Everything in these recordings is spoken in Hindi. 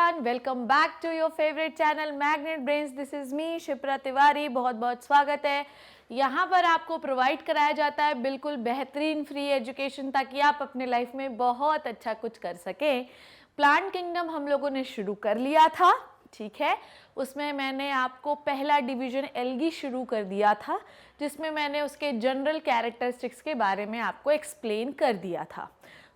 everyone, welcome back to your favorite channel Magnet Brains. This is me Shipra Tiwari. बहुत बहुत स्वागत है. यहाँ पर आपको प्रोवाइड कराया जाता है बिल्कुल बेहतरीन फ्री एजुकेशन ताकि आप अपने लाइफ में बहुत अच्छा कुछ कर सकें. प्लांट किंगडम हम लोगों ने शुरू कर लिया था, ठीक है. उसमें मैंने आपको पहला डिवीजन एल्गी शुरू कर दिया था जिसमें मैंने उसके जनरल कैरेक्टरिस्टिक्स के बारे में आपको एक्सप्लेन कर दिया था.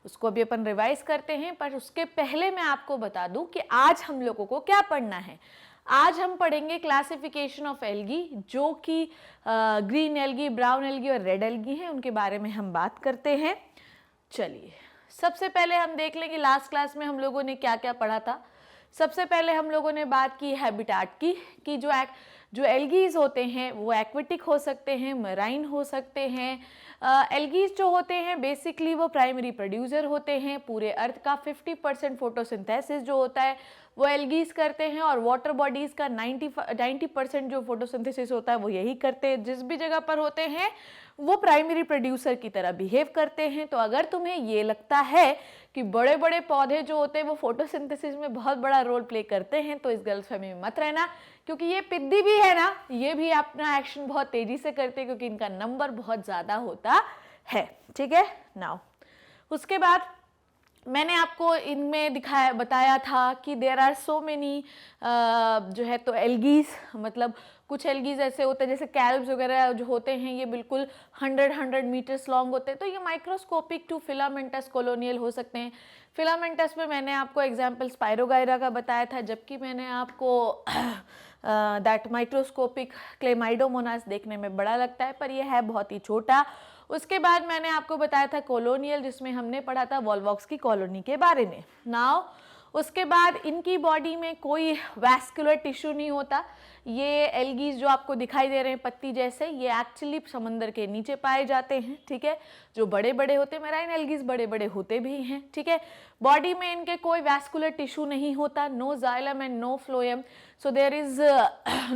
उसको अभी अपन रिवाइज करते हैं, पर उसके पहले मैं आपको बता दूं कि आज हम लोगों को क्या पढ़ना है. आज हम पढ़ेंगे क्लासिफिकेशन ऑफ एल्गी, जो कि ग्रीन एल्गी, ब्राउन एल्गी और रेड एल्गी हैं. उनके बारे में हम बात करते हैं. चलिए, सबसे पहले हम देख लें कि लास्ट क्लास में हम लोगों ने क्या क्या पढ़ा था. सबसे पहले हम लोगों ने बात की हैबिटाट की कि जो एल्गीज होते हैं वो एक्वेटिक हो सकते हैं, मराइन हो सकते हैं. एल्गीज जो होते हैं बेसिकली वो प्राइमरी प्रोड्यूसर होते हैं. पूरे अर्थ का 50% फोटोसिंथेसिस जो होता है वो एल्गीज करते हैं और वाटर बॉडीज़ का 90% जो फोटोसिंथेसिस होता है वो यही करते हैं. जिस भी जगह पर होते हैं वो प्राइमरी प्रोड्यूसर की तरह बिहेव करते हैं. तो अगर तुम्हें ये लगता है कि बड़े बड़े पौधे जो होते हैं वो फोटोसिंथेसिस में बहुत बड़ा रोल प्ले करते हैं तो इस गलतफहमी में मत रहना, क्योंकि ये पिद्दी भी है ना, ये भी अपना एक्शन बहुत तेजी से करते हैं क्योंकि इनका नंबर बहुत ज़्यादा होता है. ठीक है. नाउ उसके बाद मैंने आपको इनमें बताया था कि देयर आर सो मेनी जो है तो एल्गीज, मतलब कुछ एल्गीज ऐसे होते हैं जैसे कैल्ब्स वगैरह जो होते हैं ये बिल्कुल 100 मीटर्स लॉन्ग होते हैं. तो ये माइक्रोस्कोपिक टू फिलामेंटस कॉलोनियल हो सकते हैं. फिलामेंटस में मैंने आपको एग्जाम्पल स्पायरोगायरा का बताया था, जबकि मैंने आपको दैट माइक्रोस्कोपिक क्लेमाइडोमोनास देखने में बड़ा लगता है पर यह है बहुत ही छोटा. उसके बाद मैंने आपको बताया था कॉलोनियल, जिसमें हमने पढ़ा था वॉल्वॉक्स की कॉलोनी के बारे में. नाउ उसके बाद इनकी बॉडी में कोई वैस्कुलर टिश्यू नहीं होता. ये एल्गीज जो आपको दिखाई दे रहे हैं पत्ती जैसे, ये एक्चुअली समंदर के नीचे पाए जाते हैं. ठीक है. जो बड़े बड़े होते हैं, मेराइन एल्गीज बड़े बड़े होते भी हैं. ठीक है. बॉडी में इनके कोई वैस्कुलर टिश्यू नहीं होता, no xylem and no phloem. So there is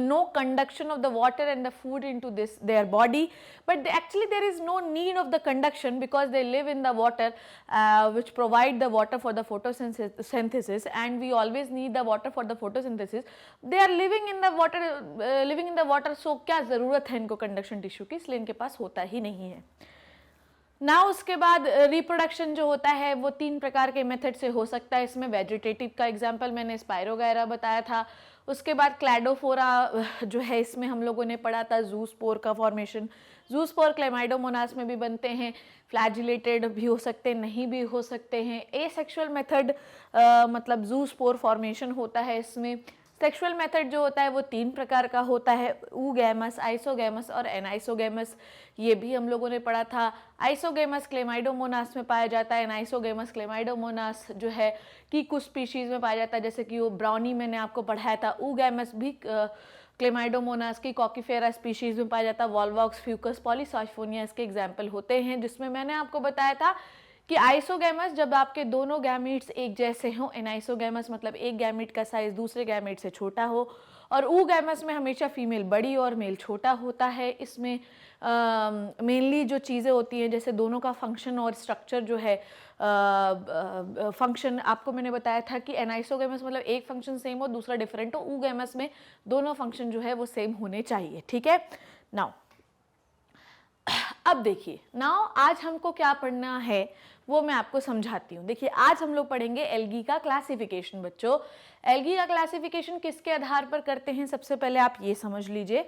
no conduction of the water and the food into their body, but actually there is no need of the conduction because they live in the water, which provide the water for the photosynthesis, and we always need the water for the photosynthesis. They are living in the water, so क्या ज़रूरत है इनको conduction tissue की, इसलिए इनके पास होता ही नहीं है. ना उसके बाद रिप्रोडक्शन जो होता है वो 3 प्रकार के मेथड से हो सकता है. इसमें वेजिटेटिव का एग्जांपल मैंने स्पायरोगायरा बताया था. उसके बाद क्लैडोफोरा जो है इसमें हम लोगों ने पढ़ा था जूस्पोर का फॉर्मेशन. जूस्पोर क्लेमाइडोमोनास में भी बनते हैं, फ्लैजिलेटेड भी हो सकते हैं, नहीं भी हो सकते हैं. एसेक्सुअल मेथड मतलब जूस्पोर फॉर्मेशन होता है इसमें. सेक्सुअल मेथड जो होता है वो 3 प्रकार का होता है, ऊगैमस, आइसोगैमस और एनाइसोगैमस. ये भी हम लोगों ने पढ़ा था. आइसोगैमस क्लेमाइडोमोनास में पाया जाता है, एनाइसोगैमस क्लेमाइडोमोनास जो है कि कुछ स्पीशीज़ में पाया जाता है, जैसे कि वो ब्राउनी मैंने आपको पढ़ाया था. ऊगैमस भी क्लेमाइडोमोनास की कॉकीफेरा स्पीशीज़ में पाया जाता है. वॉल्वॉक्स, फ्यूकस, पॉलीसाइफोनिया इसके एग्जाम्पल होते हैं, जिसमें मैंने आपको बताया था कि आइसोगैमस जब आपके दोनों गैमीट्स एक जैसे हों, एनाइसोगैमस मतलब एक गैमीट का साइज दूसरे गैमीट से छोटा हो, और ऊगैमस में हमेशा फीमेल बड़ी और मेल छोटा होता है. इसमें मेनली जो चीज़ें होती हैं जैसे दोनों का फंक्शन और स्ट्रक्चर जो है, फंक्शन आपको मैंने बताया था कि एनाइसोगैमस मतलब एक फंक्शन सेम हो दूसरा डिफरेंट हो, ऊगैमस में दोनों फंक्शन जो है वो सेम होने चाहिए. ठीक है. नाउ अब देखिए, नाउ आज हमको क्या पढ़ना है वो मैं आपको समझाती हूँ. देखिए, आज हम लोग पढ़ेंगे एल्गी का क्लासिफिकेशन. बच्चों, एल्गी का क्लासिफिकेशन किसके आधार पर करते हैं सबसे पहले आप ये समझ लीजिए.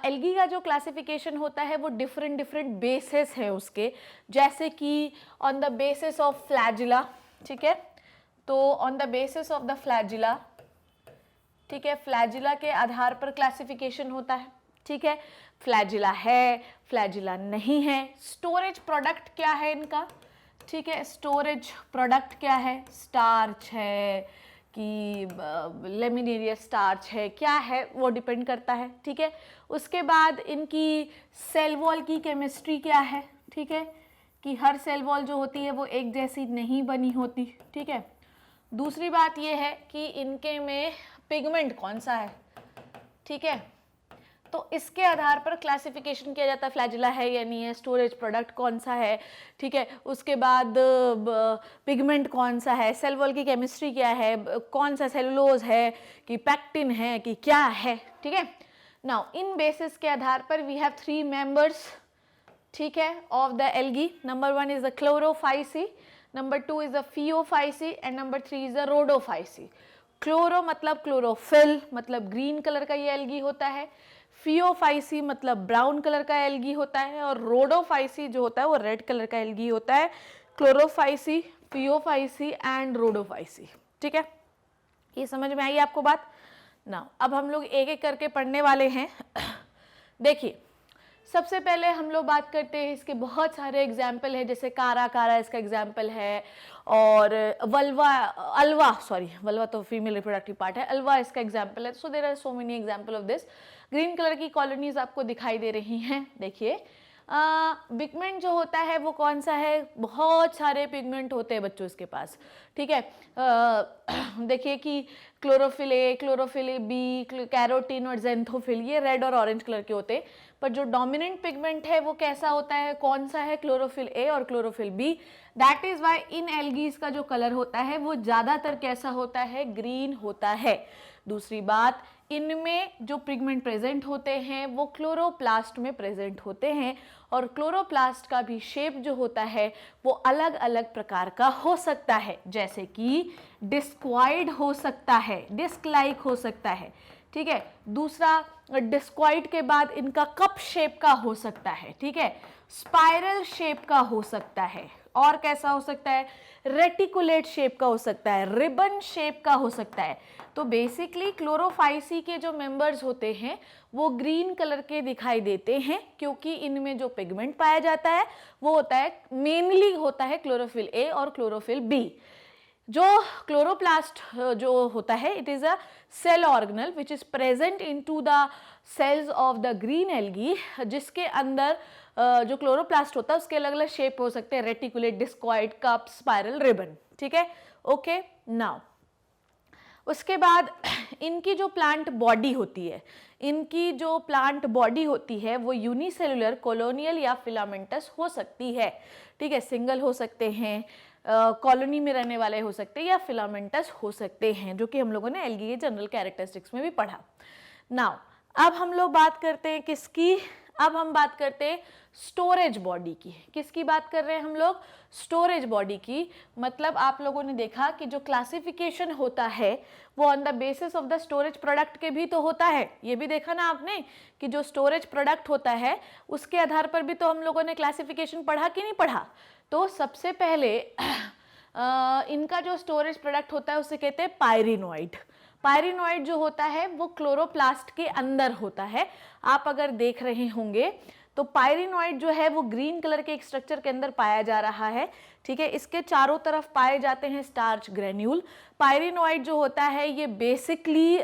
एल्गी का जो क्लासिफिकेशन होता है वो डिफरेंट बेसिस है उसके, जैसे कि on the basis of flagella. ठीक है. तो on the basis of the flagella, ठीक है, फ्लैजिला के आधार पर क्लासिफिकेशन होता है. ठीक है. फ्लैजिला है, फ्लैजिला नहीं है. स्टोरेज प्रोडक्ट क्या है इनका. ठीक है. स्टोरेज प्रोडक्ट क्या है, स्टार्च है कि लेमिनेरियस स्टार्च है, क्या है वो डिपेंड करता है. ठीक है. उसके बाद इनकी सेल वॉल की केमिस्ट्री क्या है. ठीक है, कि हर सेल वॉल जो होती है वो एक जैसी नहीं बनी होती. ठीक है. दूसरी बात ये है कि इनके में पिगमेंट कौन सा है. ठीक है. तो इसके आधार पर क्लासिफिकेशन किया जाता है फ्लैजिला है या नहीं है, स्टोरेज प्रोडक्ट कौन सा है, ठीक है। उसके बाद पिगमेंट कौन सा है, सेल वॉल की केमिस्ट्री क्या है, कौन सा सेलुलोज है कि पैक्टिन है कि क्या है, ठीक है। नाउ इन बेसिस के आधार पर वी हैव 3 मेंबर्स, ठीक है, of the algae. Number 1 is the Chlorophyceae, number 2 is the Phaeophyceae and number 3 is the Rhodophyceae. Chloro मतलब क्लोरोफिल, मतलब ग्रीन कलर का ये एल्गी होता है। फियोफाइसी मतलब ब्राउन कलर का एल्गी होता है, और रोडोफाइसी जो होता है वो रेड कलर का एल्गी होता है। क्लोरोफाइसी, फियोफाइसी एंड रोडोफाइसी, ठीक है। ये समझ में आई आपको बात ना। अब हम लोग एक एक करके पढ़ने वाले हैं। देखिए, सबसे पहले हम लोग बात करते हैं, इसके बहुत सारे एग्जाम्पल है, जैसे कारा, कारा इसका एग्जाम्पल है, और वल्वा तो फीमेल रिप्रोडक्टिव पार्ट है, अल्वा इसका एग्जाम्पल है। So there are so many example of this. Green colour की कॉलोनीज आपको दिखाई दे रही हैं। देखिए, पिगमेंट जो होता है वो कौन सा है, बहुत सारे पिगमेंट होते हैं बच्चों इसके पास, ठीक है। देखिए कि chlorophyll A, chlorophyll B, carotene और जेंथोफिल, ये रेड और ऑरेंज कलर के होते हैं। पर जो डोमिनेंट पिगमेंट है वो कैसा होता है, कौन सा है, क्लोरोफिल ए और chlorophyll B. That is why in algae का जो कलर होता है वो ज्यादातर कैसा होता है, ग्रीन होता है। दूसरी बात, इनमें जो पिगमेंट प्रेजेंट होते हैं वो क्लोरोप्लास्ट में प्रेजेंट होते हैं, और क्लोरोप्लास्ट का भी शेप जो होता है वो अलग अलग प्रकार का हो सकता है, जैसे कि डिस्क्वाइड हो सकता है, डिस्क लाइक हो सकता है, ठीक है। दूसरा, डिस्क्वाइड के बाद इनका कप शेप का हो सकता है, ठीक है, स्पाइरल शेप का हो सकता है, और कैसा हो सकता है, रेटिकुलेट शेप का हो सकता है, रिबन शेप का हो सकता है। तो बेसिकली क्लोरोफाइसी के जो मेंबर्स होते हैं वो ग्रीन कलर के दिखाई देते हैं, क्योंकि इनमें जो पिगमेंट पाया जाता है वो होता है, मेनली होता है क्लोरोफिल ए और क्लोरोफिल बी। जो क्लोरोप्लास्ट जो होता है, it is a cell organelle which is present into the cells of the green algae, जिसके अंदर जो क्लोरोप्लास्ट होता है उसके अलग अलग शेप हो सकते हैं, रेटिकुलेट, डिस्क्वाइड, कप, स्पाइरल, रिबन, ठीक है। ओके, नाउ उसके बाद इनकी जो प्लांट बॉडी होती है, इनकी जो प्लांट बॉडी होती है वो यूनिसेलुलर, कॉलोनियल या फिलामेंटस हो सकती है, ठीक है। सिंगल हो सकते हैं, कॉलोनी में रहने वाले हो सकते हैं, या फिलामेंटस हो सकते हैं, जो कि हम लोगों ने एल्गी के जनरल कैरेक्टरिस्टिक्स में भी पढ़ा। नाउ अब हम लोग बात करते हैं किसकी, अब हम बात करते हैं स्टोरेज बॉडी की। किसकी बात कर रहे हैं हम लोग, स्टोरेज बॉडी की। मतलब आप लोगों ने देखा कि जो क्लासिफिकेशन होता है वो on the basis of the storage product के भी तो होता है। ये भी देखा ना आपने कि जो स्टोरेज प्रोडक्ट होता है उसके आधार पर भी तो हम लोगों ने क्लासिफिकेशन पढ़ा कि नहीं पढ़ा। तो सबसे पहले इनका जो स्टोरेज प्रोडक्ट होता है उसे कहते हैं पायरिनोइड। पायरिनोइड जो होता है वो क्लोरोप्लास्ट के अंदर होता है। आप अगर देख रहे होंगे तो पायरिनोइड जो है वो ग्रीन कलर के एक स्ट्रक्चर के अंदर पाया जा रहा है, ठीक है। इसके चारों तरफ पाए जाते हैं स्टार्च ग्रेन्यूल। पायरिनोइड जो होता है ये बेसिकली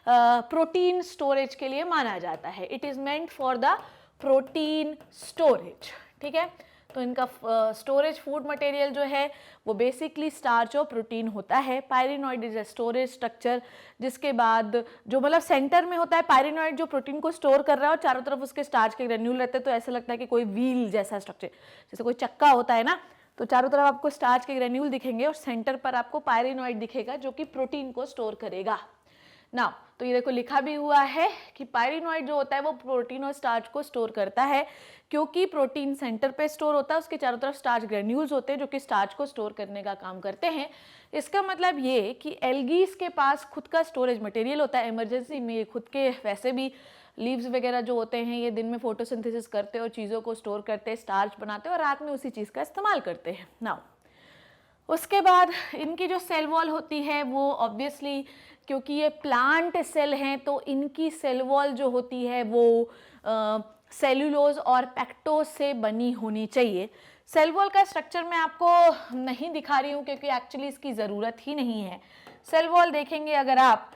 प्रोटीन स्टोरेज के लिए माना जाता है। It is meant for the protein storage, ठीक है। तो इनका स्टोरेज फूड मटेरियल जो है वो बेसिकली स्टार्च और प्रोटीन होता है। पायरिनोइड इज अ स्टोरेज स्ट्रक्चर, जिसके बाद जो मतलब सेंटर में होता है पायरिनोइड जो प्रोटीन को स्टोर कर रहा है, और चारों तरफ उसके स्टार्च के ग्रेन्यूल रहते हैं। तो ऐसा लगता है कि कोई व्हील जैसा स्ट्रक्चर, जैसे कोई चक्का होता है ना, तो चारों तरफ आपको स्टार्च के ग्रेन्यूल दिखेंगे और सेंटर पर आपको पायरिनोइड दिखेगा जो कि प्रोटीन को स्टोर करेगा। नाउ तो ये देखो लिखा भी हुआ है कि पायरिनोइड जो होता है वो प्रोटीन और स्टार्च को स्टोर करता है, क्योंकि प्रोटीन सेंटर पे स्टोर होता है, उसके चारों तरफ स्टार्च ग्रेन्यूल्स होते हैं जो कि स्टार्च को स्टोर करने का काम करते हैं। इसका मतलब ये कि एल्गीज के पास खुद का स्टोरेज मटेरियल होता है। इमरजेंसी में ये खुद के वैसे भी लीव्स वगैरह जो होते हैं ये दिन में फोटोसिंथेसिस करते हैं और चीज़ों को स्टोर करते हैं, स्टार्च बनाते हैं, और रात में उसी चीज़ का इस्तेमाल करते हैं। नाउ उसके बाद इनकी जो सेल वॉल होती है वो ऑब्वियसली, क्योंकि ये प्लांट सेल हैं तो इनकी सेल वॉल जो होती है वो सेल्यूलोज और पैक्टोज से बनी होनी चाहिए। सेल वॉल का स्ट्रक्चर मैं आपको नहीं दिखा रही हूँ क्योंकि एक्चुअली इसकी ज़रूरत ही नहीं है। सेल वॉल देखेंगे अगर आप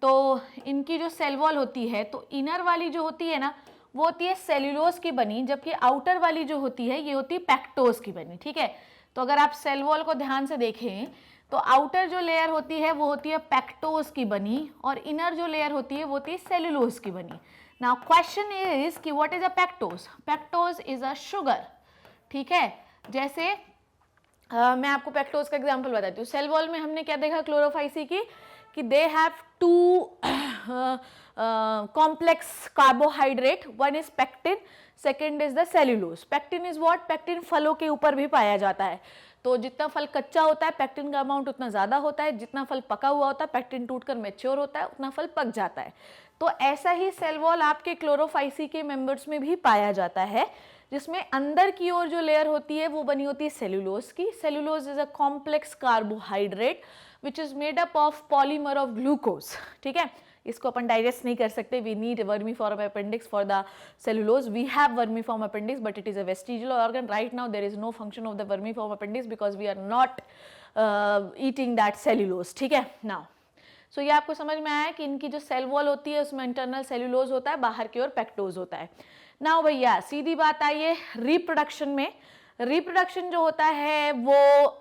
तो इनकी जो सेल वॉल होती है तो इनर वाली जो होती है ना वो होती है सेल्यूलोज की बनी, जबकि आउटर वाली जो होती है ये होती है पैक्टोज की बनी, ठीक है। तो अगर आप सेल वॉल को ध्यान से देखें तो आउटर जो लेयर होती है वो होती है पेक्टोज की बनी, और इनर जो लेयर होती है वो होती है सेलुलोज की बनी। नाउ क्वेश्चन इज कि what is a pectose? Pectose is a sugar, ठीक है। जैसे मैं आपको पेक्टोज का एग्जांपल बताती हूँ। सेल वॉल में हमने क्या देखा क्लोरोफाइसी की, कि they have two complex carbohydrate, one is pectin, second is the cellulose. Pectin is what? Pectin फलों के ऊपर भी पाया जाता है। तो जितना फल कच्चा होता है पेक्टिन का अमाउंट उतना ज़्यादा होता है, जितना फल पका हुआ होता है पेक्टिन टूटकर मैच्योर होता है उतना फल पक जाता है। तो ऐसा ही सेल वॉल आपके क्लोरोफाइसी के मेंबर्स में भी पाया जाता है, जिसमें अंदर की ओर जो लेयर होती है वो बनी होती है सेल्यूलोज की। Cellulose is a complex carbohydrate which is made up of polymer of glucose, ठीक है। इसको अपन डाइजेस्ट नहीं कर सकते, we need vermiform appendix for the cellulose. We have vermiform appendix but it is a vestigial organ. Right now there is no function of the vermiform appendix because we are not eating that cellulose, ठीक है। नाउ सो ये आपको समझ में आया कि इनकी जो सेल वॉल होती है उसमें इंटरनल सेल्यूलोज होता है, बाहर की ओर पेक्टोज होता है। नाउ भैया सीधी बात आई है रिप्रोडक्शन में। रिप्रोडक्शन जो होता है वो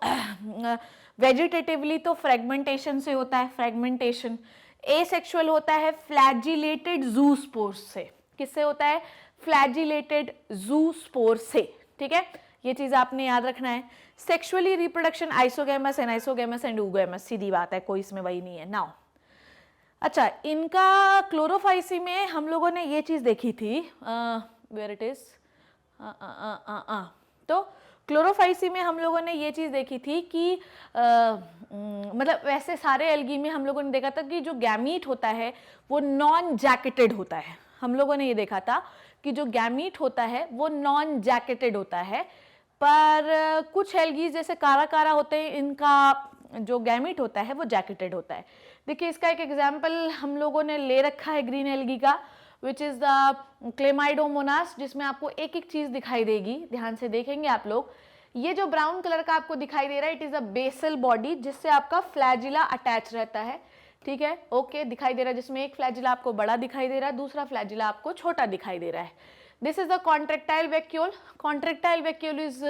वेजिटेटिवली तो फ्रेगमेंटेशन से होता है, फ्रेगमेंटेशन। एसेक्सुअल होता है फ्लैजिलेटेड जूस्पोर से। किससे होता है? फ्लैजिलेटेड जूस्पोर से, ठीक है। ये चीज आपने याद रखना है। Sexually reproduction isogamous and oogamous, सीधी बात है, कोई इसमें वही नहीं है। नाउ अच्छा, इनका क्लोरोफाइसी में हम लोगों ने ये चीज देखी थी, वेयर इट इज, तो क्लोरोफाइसी में हम लोगों ने ये चीज़ देखी थी कि मतलब वैसे सारे एल्गी में हम लोगों ने देखा था कि जो गैमीट होता है वो नॉन जैकेटेड होता है। हम लोगों ने ये देखा था कि जो गैमीट होता है वो नॉन जैकेटेड होता है, पर कुछ एल्गीज जैसे कारा कारा होते हैं, इनका जो गैमीट होता है वो जैकेटेड होता है। देखिए इसका एक एग्जाम्पल हम लोगों ने ले रखा है ग्रीन एल्गी का, विच इज द क्लेमाइडोमोनास, जिसमें आपको एक एक चीज दिखाई देगी, ध्यान से देखेंगे आप लोग। ये जो ब्राउन कलर का आपको दिखाई दे रहा है, it is a basal body जिससे आपका फ्लैजिला अटैच रहता है, ठीक है। ओके, दिखाई दे रहा है, जिसमें एक फ्लैजिला आपको बड़ा दिखाई दे रहा है, दूसरा फ्लैजिला आपको छोटा दिखाई दे रहा है। This is the contractile vacuole. Contractile vacuole is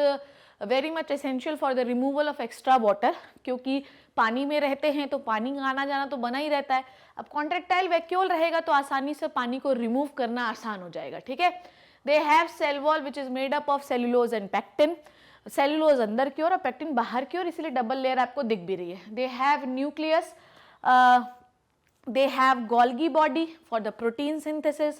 very much essential for the removal of extra water, क्योंकि पानी में रहते हैं तो पानी का आना जाना तो बना ही रहता है। अब कॉन्ट्रेक्टाइल वैक्यूल रहेगा तो आसानी से पानी को रिमूव करना आसान हो जाएगा, ठीक है। They have cell wall which is made up of cellulose and pectin. Cellulose अंदर की ओर और पेक्टिन बाहर की ओर, इसलिए डबल लेयर आपको दिख भी रही है। They have nucleus, they have Golgi body for the protein synthesis,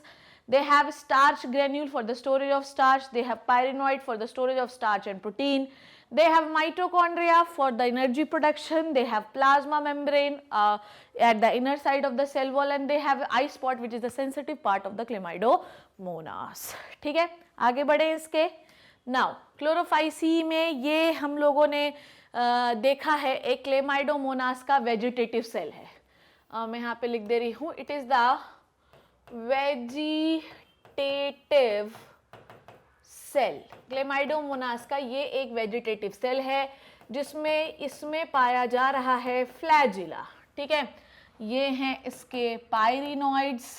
they have starch granule for the storage of starch, they have pyrenoid for the storage of starch and protein, they have mitochondria for the energy production, they have plasma membrane at the inner side of the cell wall, and they have eye spot which is the sensitive part of the Chlamydomonas, ठीक है। आगे बढ़े इसके। Now क्लोरोफाइसी में ये हम लोगों ने देखा है एक क्लेमाइडोमोनास का वेजिटेटिव सेल है। मैं यहाँ पे लिख दे रही हूँ, it is the vegetative cell. Chlamydomonas का ये एक वेजिटेटिव सेल है जिसमें इसमें पाया जा रहा है फ्लैजिला, ठीक है। ये हैं इसके पायरिनोइड्स,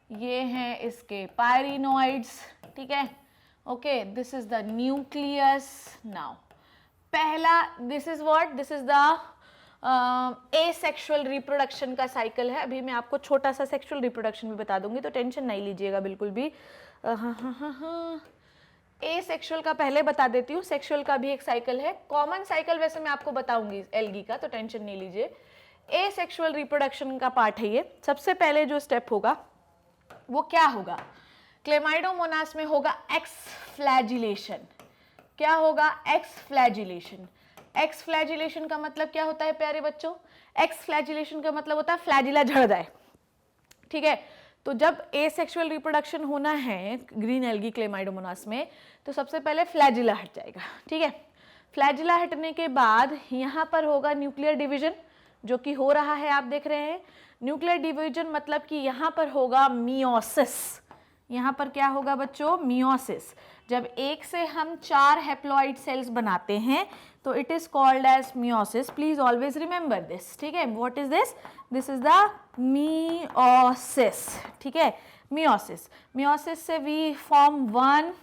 ये हैं इसके पायरिनोइड्स, ठीक है। Okay, this is the nucleus. Now पहला, this is what, this is the asexual reproduction का साइकिल है। अभी मैं आपको छोटा सा सेक्सुअल रिप्रोडक्शन भी बता दूंगी, तो टेंशन नहीं लीजिएगा बिल्कुल भी। एसेक्सुअल का पहले बता देती हूँ, सेक्सुअल का भी एक साइकिल है। कॉमन साइकिल वैसे मैं आपको बताऊंगी एल्गी का, तो टेंशन नहीं लीजिए। एसेक्सुअल रिप्रोडक्शन का पार्ट है ये। सबसे पहले जो स्टेप होगा वो क्या होगा? क्लेमाइडोमोनास में होगा एक्स फ्लैजिलेशन। क्या होगा? X flagellation. एक्स फ्लैजिलेशन का मतलब क्या होता है प्यारे बच्चों? एक्स फ्लैजिलेशन का मतलब होता है फ्लैजिला झड़ जाए, ठीक है। तो जब एसेक्सुअल रिप्रोडक्शन होना है ग्रीन एल्गी क्लेमाइडोमोनास में, तो सबसे पहले फ्लैजिला हट जाएगा, ठीक है। फ्लैजिला हटने के बाद यहाँ पर होगा न्यूक्लियर डिवीजन, जो कि हो रहा है, आप देख रहे हैं। न्यूक्लियर डिवीजन मतलब कि यहाँ पर होगा मियोसिस। यहाँ पर क्या होगा बच्चों? मियोसिस। जब एक से हम 4 हैप्लॉइड सेल्स बनाते हैं तो it is called as meiosis. Please always remember this, ठीक है। What is this? This is the meiosis, ठीक है। मियोसिस, मियोसिस से वी फॉर्म 1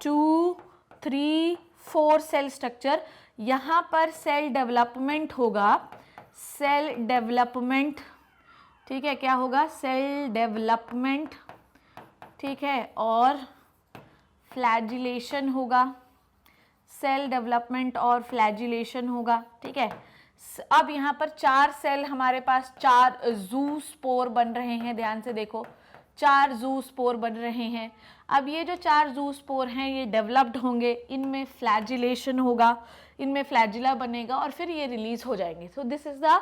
2 3 4 सेल स्ट्रक्चर। यहाँ पर सेल डेवलपमेंट होगा, सेल डेवलपमेंट, ठीक है, क्या होगा, सेल डेवलपमेंट, ठीक है, और फ्लैजिलेशन होगा, सेल डेवलपमेंट और फ्लैजिलेशन होगा, ठीक है। अब यहाँ पर 4 सेल हमारे पास, 4 जू स्पोर बन रहे हैं, ध्यान से देखो, 4 जू स्पोर बन रहे हैं। अब ये जो 4 जू स्पोर हैं ये डेवलप्ड होंगे, इनमें फ्लैजिलेशन होगा, इनमें फ्लैजिला बनेगा और फिर ये रिलीज हो जाएंगे। So this is the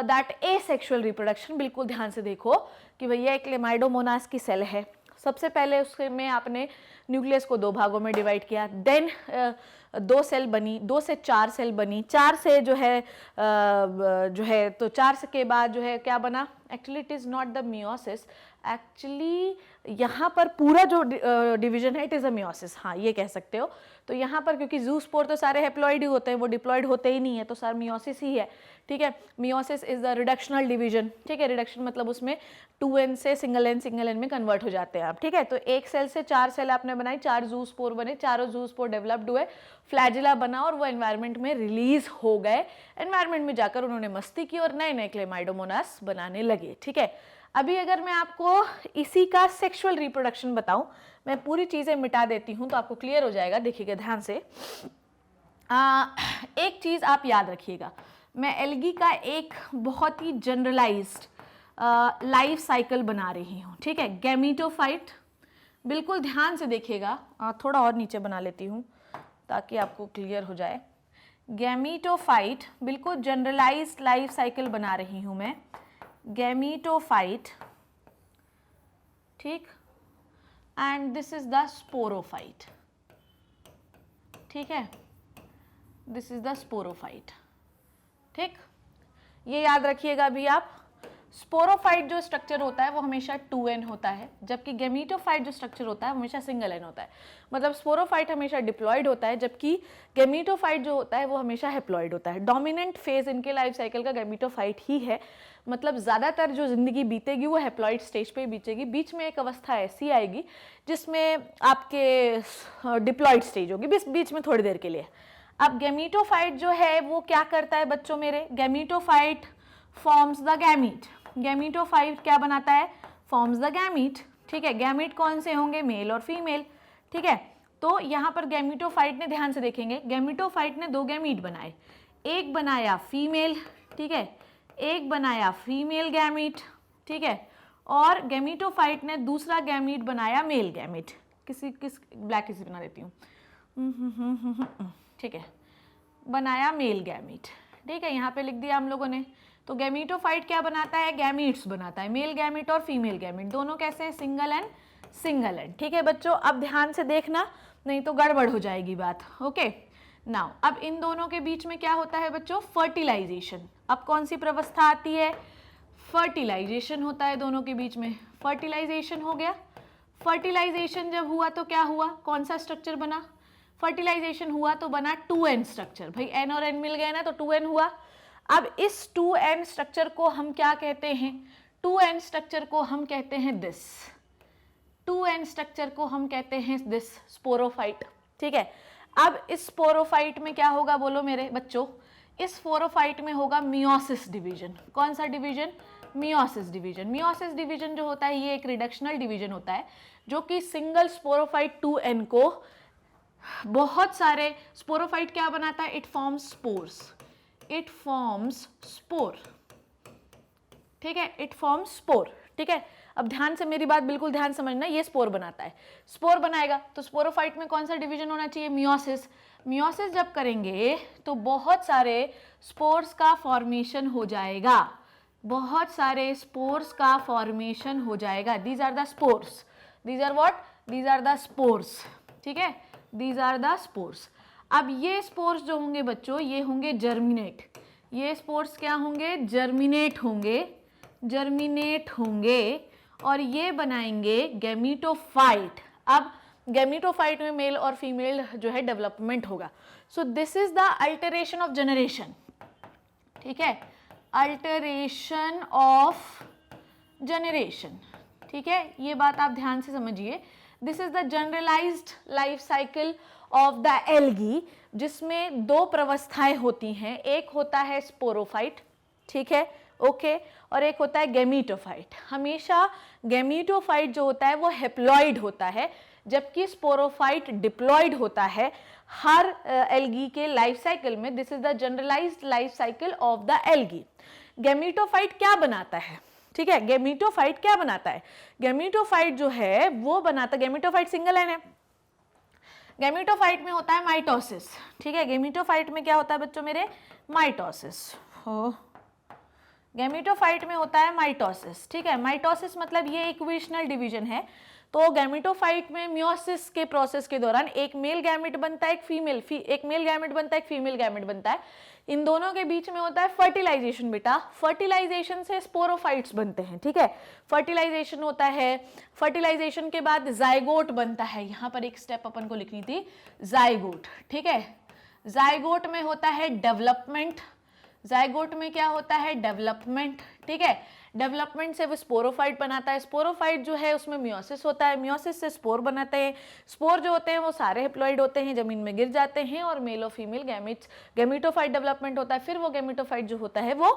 that asexual reproduction. बिल्कुल ध्यान से देखो कि भैया एक क्लेमाइडोमोनास की सेल है, सबसे पहले उसमें आपने न्यूक्लियस को 2 भागों में डिवाइड किया, देन 2 सेल बनी, 2 से 4 सेल बनी, 4 से जो है तो 4 के बाद जो है क्या बना, actually it is not the meiosis, actually यहाँ पर पूरा जो डिवीजन है इट इज़ अ मियोसिस, हाँ ये कह सकते हो। तो यहाँ पर क्योंकि जू स्पोर तो सारे हेप्लॉइड ही होते हैं, वो डिप्लॉइड होते ही नहीं है, तो सारा मियोसिस ही है, ठीक है। Meiosis is the reductional division, ठीक है, रिडक्शन मतलब उसमें 2n से सिंगल n में कन्वर्ट हो जाते हैं आप, ठीक है। तो एक सेल से 4 सेल आपने बनाई, 4 जू स्पोर बने, चारों जू स्पोर डेवलप्ड हुए, फ्लैजिला बना और वो एनवायरनमेंट में रिलीज हो गए, एनवायरनमेंट में जाकर उन्होंने मस्ती की और नए नए क्लेमाइडोमोनास बनाने लगे, ठीक है। अभी अगर मैं आपको इसी का सेक्सुअल रिप्रोडक्शन बताऊं, मैं पूरी चीज़ें मिटा देती हूं तो आपको क्लियर हो जाएगा, देखिएगा ध्यान से। एक चीज़ आप याद रखिएगा, मैं एल्गी का एक बहुत ही जनरलाइज्ड लाइफ साइकिल बना रही हूँ, ठीक है। गैमीटोफाइट, बिल्कुल ध्यान से देखिएगा, थोड़ा और नीचे बना लेती हूँ ताकि आपको क्लियर हो जाए। गैमीटोफाइट, बिल्कुल जनरलाइज्ड लाइफ साइकिल बना रही हूँ मैं, गैमीटोफाइट, ठीक, and this is the sporophyte, ठीक है, दिस इज द स्पोरोफाइट, ठीक। ये याद रखिएगा अभी आप, स्पोरोफाइट जो स्ट्रक्चर होता है वो हमेशा 2n होता है, जबकि गैमीटोफाइट जो स्ट्रक्चर होता है वो हमेशा सिंगल n होता है। मतलब स्पोरोफाइट हमेशा डिप्लॉयड होता है, जबकि गैमीटोफाइट जो होता है वो हमेशा हेप्लॉयड होता है। डोमिनेंट फेज इनके लाइफ साइकिल का गैमीटोफाइट ही है, मतलब ज़्यादातर जो ज़िंदगी बीतेगी वो हेप्लॉयड स्टेज पे बीतेगी। बीच में एक अवस्था ऐसी आएगी जिसमें आपके डिप्लॉयड स्टेज होगी, बीच में थोड़ी देर के लिए। अब गैमीटोफाइट जो है वो क्या करता है बच्चों मेरे, gametophyte forms the gamete, gametophyte क्या बनाता है, फॉर्म्स द गैमीट, ठीक है। गैमीट कौन से होंगे, मेल और फीमेल, ठीक है। तो यहाँ पर गैमीटोफाइट ने, ध्यान से देखेंगे, गैमीटोफाइट ने 2 गैमीट बनाए, एक बनाया फीमेल, ठीक है, एक बनाया फीमेल गैमीट, ठीक है, और गैमीटोफाइट ने दूसरा गैमीट बनाया मेल गैमीट। ब्लैक किसी बना देती हूँ, ठीक है, बनाया मेल गैमीट, ठीक है, यहाँ पे लिख दिया हम लोगों ने। तो गैमीटोफाइट क्या बनाता है, गैमीट्स बनाता है, मेल गैमीट और फीमेल गैमीट, दोनों कैसे, सिंगल एंड, ठीक है बच्चों। अब ध्यान से देखना, नहीं तो गड़बड़ हो जाएगी बात, ओके। नाउ अब इन दोनों के बीच में क्या होता है बच्चों, फर्टिलाइजेशन। अब कौन सी प्रवस्था आती है, फर्टिलाइजेशन होता है दोनों के बीच में, फर्टिलाइजेशन हो गया। फर्टिलाइजेशन जब हुआ तो क्या हुआ, कौन सा स्ट्रक्चर बना, फर्टिलाइजेशन हुआ तो बना 2n स्ट्रक्चर, भाई n और n मिल गए ना तो 2n हुआ। अब इस 2n स्ट्रक्चर को हम क्या कहते हैं, 2n स्ट्रक्चर को हम कहते हैं दिस, 2n स्ट्रक्चर को हम कहते हैं दिस स्पोरोफाइट, ठीक है। अब इस स्पोरोफाइट में क्या होगा बोलो मेरे बच्चों, इस स्पोरोफाइट में होगा मियोसिस डिवीजन। कौन सा division, meiosis division. Meiosis division जो होता है ये एक रिडक्शनल डिवीजन होता है, जो कि सिंगल स्पोरोफाइट 2n को बहुत सारे, स्पोरोफाइट क्या बनाता है, it forms spores, it forms spore, ठीक है, इट फॉर्म्स स्पोर, ठीक है। अब ध्यान से मेरी बात बिल्कुल ध्यान समझना, ये स्पोर बनाता है, स्पोर बनाएगा तो स्पोरोफाइट में कौन सा डिवीजन होना चाहिए, मियोसिस। मियोसिस जब करेंगे तो बहुत सारे स्पोर्स का फॉर्मेशन हो जाएगा, बहुत सारे स्पोर्स का फॉर्मेशन हो जाएगा। These are the spores, these are what, these are the spores, ठीक है, दीज आर द स्पोर्स। अब ये स्पोर्स जो होंगे बच्चों ये होंगे जर्मिनेट, ये स्पोर्स क्या होंगे, जर्मिनेट होंगे, जर्मिनेट होंगे और ये बनाएंगे गैमीटोफाइट। अब गैमीटोफाइट में मेल और फीमेल जो है डेवलपमेंट होगा। So this is the alteration of generation, ठीक है, अल्टरेशन ऑफ जनरेशन, ठीक है। ये बात आप ध्यान से समझिए, this is the generalised life cycle of the algae, जिसमें दो प्रवस्थाएं होती हैं, एक होता है स्पोरोफाइट, ठीक है, ओके, और एक होता है गैमीटोफाइट। हमेशा गैमीटोफाइट जो होता है वो हेप्लॉइड होता है, जबकि स्पोरोफाइट डिप्लॉइड होता है हर एल्गी के लाइफ साइकिल में। This is the generalised life cycle of the algae. Gametophyte क्या बनाता है, ठीक है, गैमीटोफाइट क्या बनाता है, गैमीटोफाइट जो है वो बनाता, गैमीटोफाइट सिंगल एन है, गैमीटोफाइट में होता है माइटोसिस, ठीक है, गैमीटोफाइट में क्या होता है बच्चों मेरे, माइटोसिस, गैमीटोफाइट में होता है माइटोसिस, ठीक है, माइटोसिस मतलब ये इक्वेशनल डिवीजन है। तो गैमीटोफाइट में मियोसिस के प्रोसेस के दौरान एक मेल गैमेट बनता है, एक मेल गैमेट बनता है, एक फीमेल गैमेट बनता है, इन दोनों के बीच में होता है फर्टिलाइजेशन बेटा, फर्टिलाइजेशन से स्पोरोफाइट्स बनते हैं, ठीक है, फर्टिलाइजेशन होता है, फर्टिलाइजेशन के बाद जाइगोट बनता है, यहां पर एक स्टेप अपन को लिखनी थी, जाइगोट, ठीक है, जाइगोट में होता है डेवलपमेंट, जाइगोट में क्या होता है, डेवलपमेंट, ठीक है, डेवलपमेंट से वो स्पोरोफाइट बनाता है, स्पोरोफाइट जो है उसमें मियोसिस होता है, मियोसिस से स्पोर बनाते हैं, स्पोर जो होते हैं वो सारे हेप्लॉइड होते हैं, जमीन में गिर जाते हैं और मेल और फीमेल गैमेट्स, गैमीटोफाइट डेवलपमेंट होता है, फिर वो गैमीटोफाइट जो होता है वो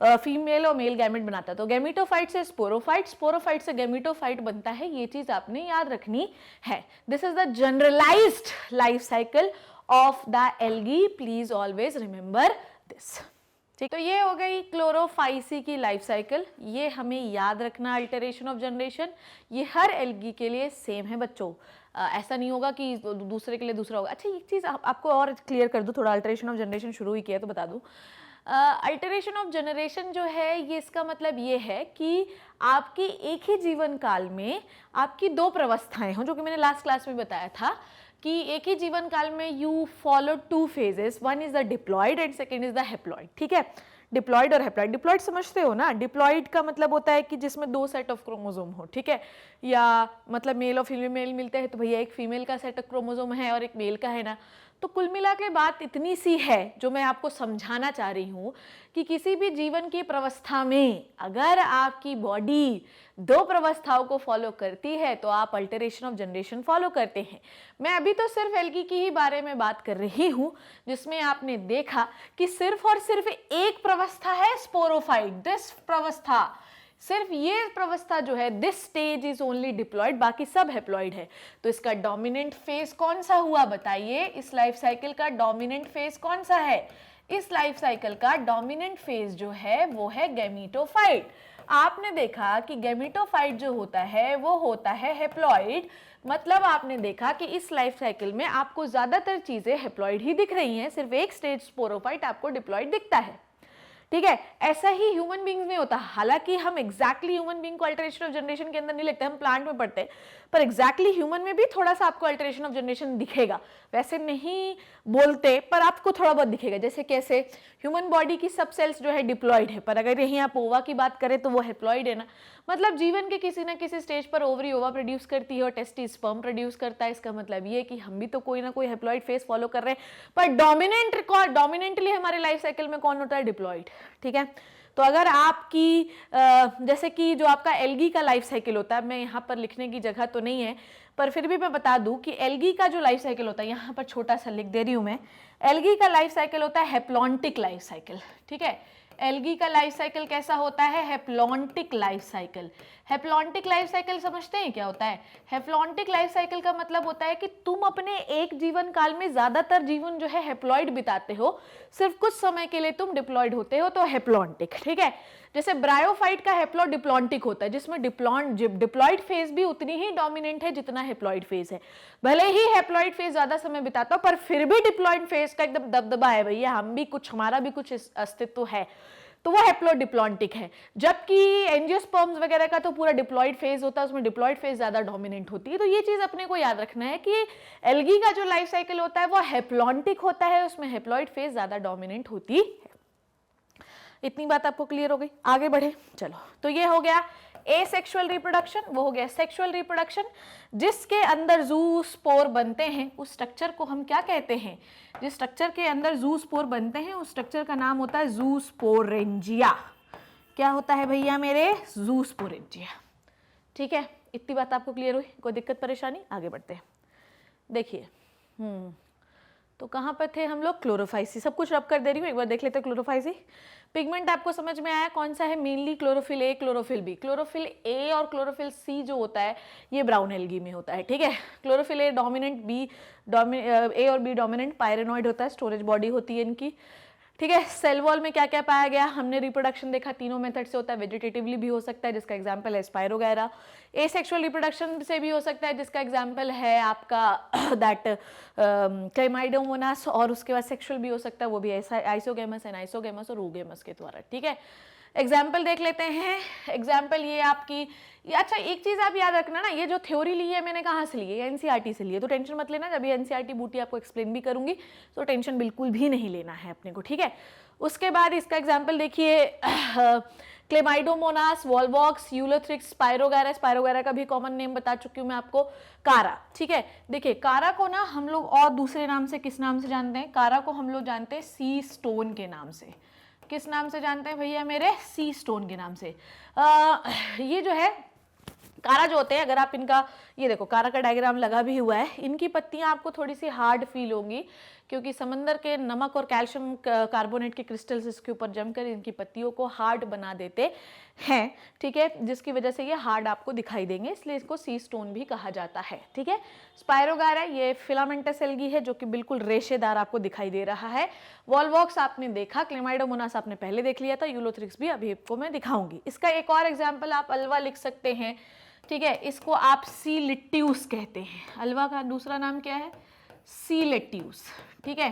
फीमेल और मेल गैमेट बनाता है। तो गैमीटोफाइट से स्पोरोफाइट, स्पोरोफाइट से गैमीटोफाइट बनता है, ये चीज आपने याद रखनी है। This is the generalised life cycle of the algae, please always remember this, ठीक। तो ये हो गई क्लोरोफाइसी की लाइफ साइकिल, ये हमें याद रखना, अल्टरेशन ऑफ जनरेशन, ये हर एल्गी के लिए सेम है बच्चों, ऐसा नहीं होगा कि दूसरे के लिए दूसरा होगा। अच्छा एक चीज़ आपको और क्लियर कर दूँ, थोड़ा अल्टरेशन ऑफ जनरेशन शुरू ही किया तो बता दूँ, अल्टरेशन ऑफ जनरेशन जो है ये इसका मतलब ये है कि आपकी एक ही जीवन काल में आपकी दो प्रवस्थाएं हों, जो कि मैंने लास्ट क्लास में बताया था कि एक ही जीवन काल में you follow two phases, one is the diploid and second is the haploid, ठीक है, डिप्लॉयड और हेप्लॉयड। डिप्लॉयड समझते हो ना, डिप्लॉयड का मतलब होता है कि जिसमें दो सेट ऑफ क्रोमोसोम हो, ठीक है, या मतलब मेल और फीमेल मिलते हैं तो भैया एक फीमेल का सेट ऑफ क्रोमोसोम है और एक मेल का है ना। तो कुल मिला के बात इतनी सी है जो मैं आपको समझाना चाह रही हूँ कि किसी भी जीवन की प्रवस्था में अगर आपकी बॉडी दो प्रवस्थाओं को फॉलो करती है तो आप अल्टरेशन ऑफ जनरेशन फॉलो करते हैं। मैं अभी तो सिर्फ एल्गी की ही बारे में बात कर रही हूँ, जिसमें आपने देखा कि सिर्फ और सिर्फ एक प्रवस्था है स्पोरोफाइट, दिस प्रवस्था, सिर्फ ये प्रवस्था जो है, this stage is only diploid, बाकी सब हेप्लॉयड है। तो इसका डोमिनेंट फेज कौन सा हुआ बताइए, इस लाइफ साइकिल का डोमिनेंट फेज कौन सा है, इस लाइफ साइकिल का डोमिनेंट फेज जो है वो है गैमीटोफाइट। आपने देखा कि गैमीटोफाइट जो होता है वो होता है हेप्लॉइड, मतलब आपने देखा कि इस लाइफ साइकिल में आपको ज्यादातर चीजें हेप्लॉइड ही दिख रही हैं, सिर्फ एक स्टेज स्पोरोफाइट आपको डिप्लॉइड दिखता है, ठीक है। ऐसा ही ह्यूमन बींग्स में होता है, हालांकि हम एग्जैक्टली ह्यूमन बींग को अल्टरेशन ऑफ जनरेशन के अंदर नहीं लिखते, हम प्लांट में पढ़ते हैं, पर एग्जैक्टली ह्यूमन में भी थोड़ा सा आपको अल्टरेशन ऑफ जनरेशन दिखेगा, वैसे नहीं बोलते पर आपको थोड़ा बहुत दिखेगा। जैसे कैसे, ह्यूमन बॉडी की सब सेल्स जो है डिप्लॉइड है, पर अगर यहीं आप ओवा की बात करें तो वो हेप्लॉइड है ना, मतलब जीवन के किसी ना किसी स्टेज पर ओवरी ओवा प्रोड्यूस करती है और टेस्टिस स्पर्म प्रोड्यूस करता है। इसका मतलब ये कि हम भी तो कोई ना कोई हेप्लॉइड फेज फॉलो कर रहे हैं, पर डोमिनेंटली हमारे लाइफ साइकिल में कौन होता है, डिप्लॉइड, ठीक है। तो अगर आपकी जैसे कि जो आपका एल्गी का लाइफ साइकिल होता है, मैं यहाँ पर लिखने की जगह तो नहीं है पर फिर भी मैं बता दूं कि एल्गी का जो लाइफ साइकिल होता है, यहाँ पर छोटा सा लिख दे रही हूँ मैं, एल्गी का लाइफ साइकिल होता है हेप्लॉन्टिक लाइफ साइकिल, ठीक है। एल्गी का लाइफ साइकिल कैसा होता है, haplontic life cycle. Haplontic life cycle समझते हैं क्या होता है, हेप्लॉन्टिक लाइफ साइकिल का मतलब होता है कि तुम अपने एक जीवन काल में ज्यादातर जीवन जो है हेप्लॉइड बिताते हो, सिर्फ कुछ समय के लिए तुम डिप्लॉइड होते हो, तो हेप्लॉन्टिक, ठीक है। जैसे ब्रायोफाइट का हेप्लो डिप्लॉन्टिक होता है, जिसमें डिप्लॉइड फेज भी उतनी ही डोमिनेंट है जितना हेप्लॉइड फेज है, भले ही हेप्लॉइड फेज ज्यादा समय बिताता हो पर फिर भी डिप्लॉइड फेज का एकदम दबदबा है, भैया हम भी कुछ, हमारा भी कुछ अस्तित्व है, तो वो हेप्लोडिप्लॉन्टिक है। जबकि एंजियोस्पर्म्स वगैरह का तो पूरा डिप्लॉइड फेज होता है, उसमें डिप्लॉइड फेज ज्यादा डोमिनेंट होती है। तो ये चीज अपने को याद रखना है कि एल्गी का जो लाइफ साइकिल होता है वो हेप्लॉन्टिक होता है, उसमें हेप्लॉइड फेज ज्यादा डोमिनेंट होती है। इतनी बात आपको क्लियर हो गई, आगे बढ़े चलो। तो ये हो गया एसेक्सुअल रिप्रोडक्शन, वो हो गया सेक्सुअल रिप्रोडक्शन, जिसके अंदर जू स्पोर बनते हैं, उस स्ट्रक्चर को हम क्या कहते हैं, जिस स्ट्रक्चर के अंदर जू स्पोर बनते हैं उस स्ट्रक्चर का नाम होता है जूस्पोरेंजिया। क्या होता है भैया मेरे, जूस्पोरेंजिया, ठीक है, इतनी बात आपको क्लियर हुई? कोई दिक्कत परेशानी? आगे बढ़ते हैं। देखिए तो कहाँ पर थे हम लोग? क्लोरोफाइसी। सब कुछ रब कर दे रही हूँ, एक बार देख लेते हैं क्लोरोफाइसी। पिगमेंट आपको समझ में आया कौन सा है? Mainly chlorophyll A, chlorophyll B. Chlorophyll A और क्लोरोफिल सी जो होता है ये ब्राउन एल्गी में होता है, ठीक है। क्लोरोफिल ए डोमिनेंट, ए और बी डोमिनेंट, पायरेनॉइड होता है, स्टोरेज बॉडी होती है इनकी, ठीक है। सेल वॉल में क्या क्या पाया गया? हमने रिप्रोडक्शन देखा, तीनों मेथड से होता है। वेजिटेटिवली भी हो सकता है जिसका एग्जांपल है स्पायरोगैरा, एसेक्सुअल रिप्रोडक्शन से भी हो सकता है जिसका एग्जांपल है आपका दैट क्लेमाइडोमोनास, और उसके बाद सेक्सुअल भी हो सकता है, वो भी आइसोगेमस, एनाइसोगेमस और oogamous के द्वारा, ठीक है। एग्जाम्पल देख लेते हैं। एग्जाम्पल ये आपकी, अच्छा एक चीज आप याद रखना ना, ये जो थ्योरी ली है मैंने कहाँ से ली है? एनसीईआरटी से ली है, तो टेंशन मत लेना, जब ये एनसीईआरटी बूटी आपको एक्सप्लेन भी करूंगी तो टेंशन बिल्कुल भी नहीं लेना है अपने को, ठीक है। उसके बाद इसका एग्जाम्पल देखिए, Chlamydomonas, Volvox, Ulothrix, spirogyra. Spirogyra का भी कॉमन नेम बता चुकी हूँ मैं आपको, कारा, ठीक है। देखिए कारा को ना हम लोग और दूसरे नाम से किस नाम से जानते हैं? कारा को हम लोग जानते हैं सी स्टोन के नाम से। किस नाम से जानते हैं भैया मेरे? सी स्टोन के नाम से। ये जो है कारा जो होते हैं, अगर आप इनका ये देखो, कारा का डायग्राम लगा भी हुआ है, इनकी पत्तियां आपको थोड़ी सी हार्ड फील होंगी क्योंकि समंदर के नमक और कैल्शियम कार्बोनेट के क्रिस्टल्स इसके ऊपर जमकर इनकी पत्तियों को हार्ड बना देते हैं, ठीक है, जिसकी वजह से ये हार्ड आपको दिखाई देंगे, इसलिए इसको सी स्टोन भी कहा जाता है, ठीक है। स्पायरोगैरा ये फिलामेंटस एल्गी है जो कि बिल्कुल रेशेदार आपको दिखाई दे रहा है। वॉलवॉक्स आपने देखा, क्लेमाइडोमोनास आपने पहले देख लिया था, यूलोथ्रिक्स भी अभी आपको मैं दिखाऊंगी। इसका एक और एग्जाम्पल आप अल्वा लिख सकते हैं, ठीक है, इसको आप सी लिट्यूस कहते हैं। अल्वा का दूसरा नाम क्या है? सी लेट्यूस, ठीक है।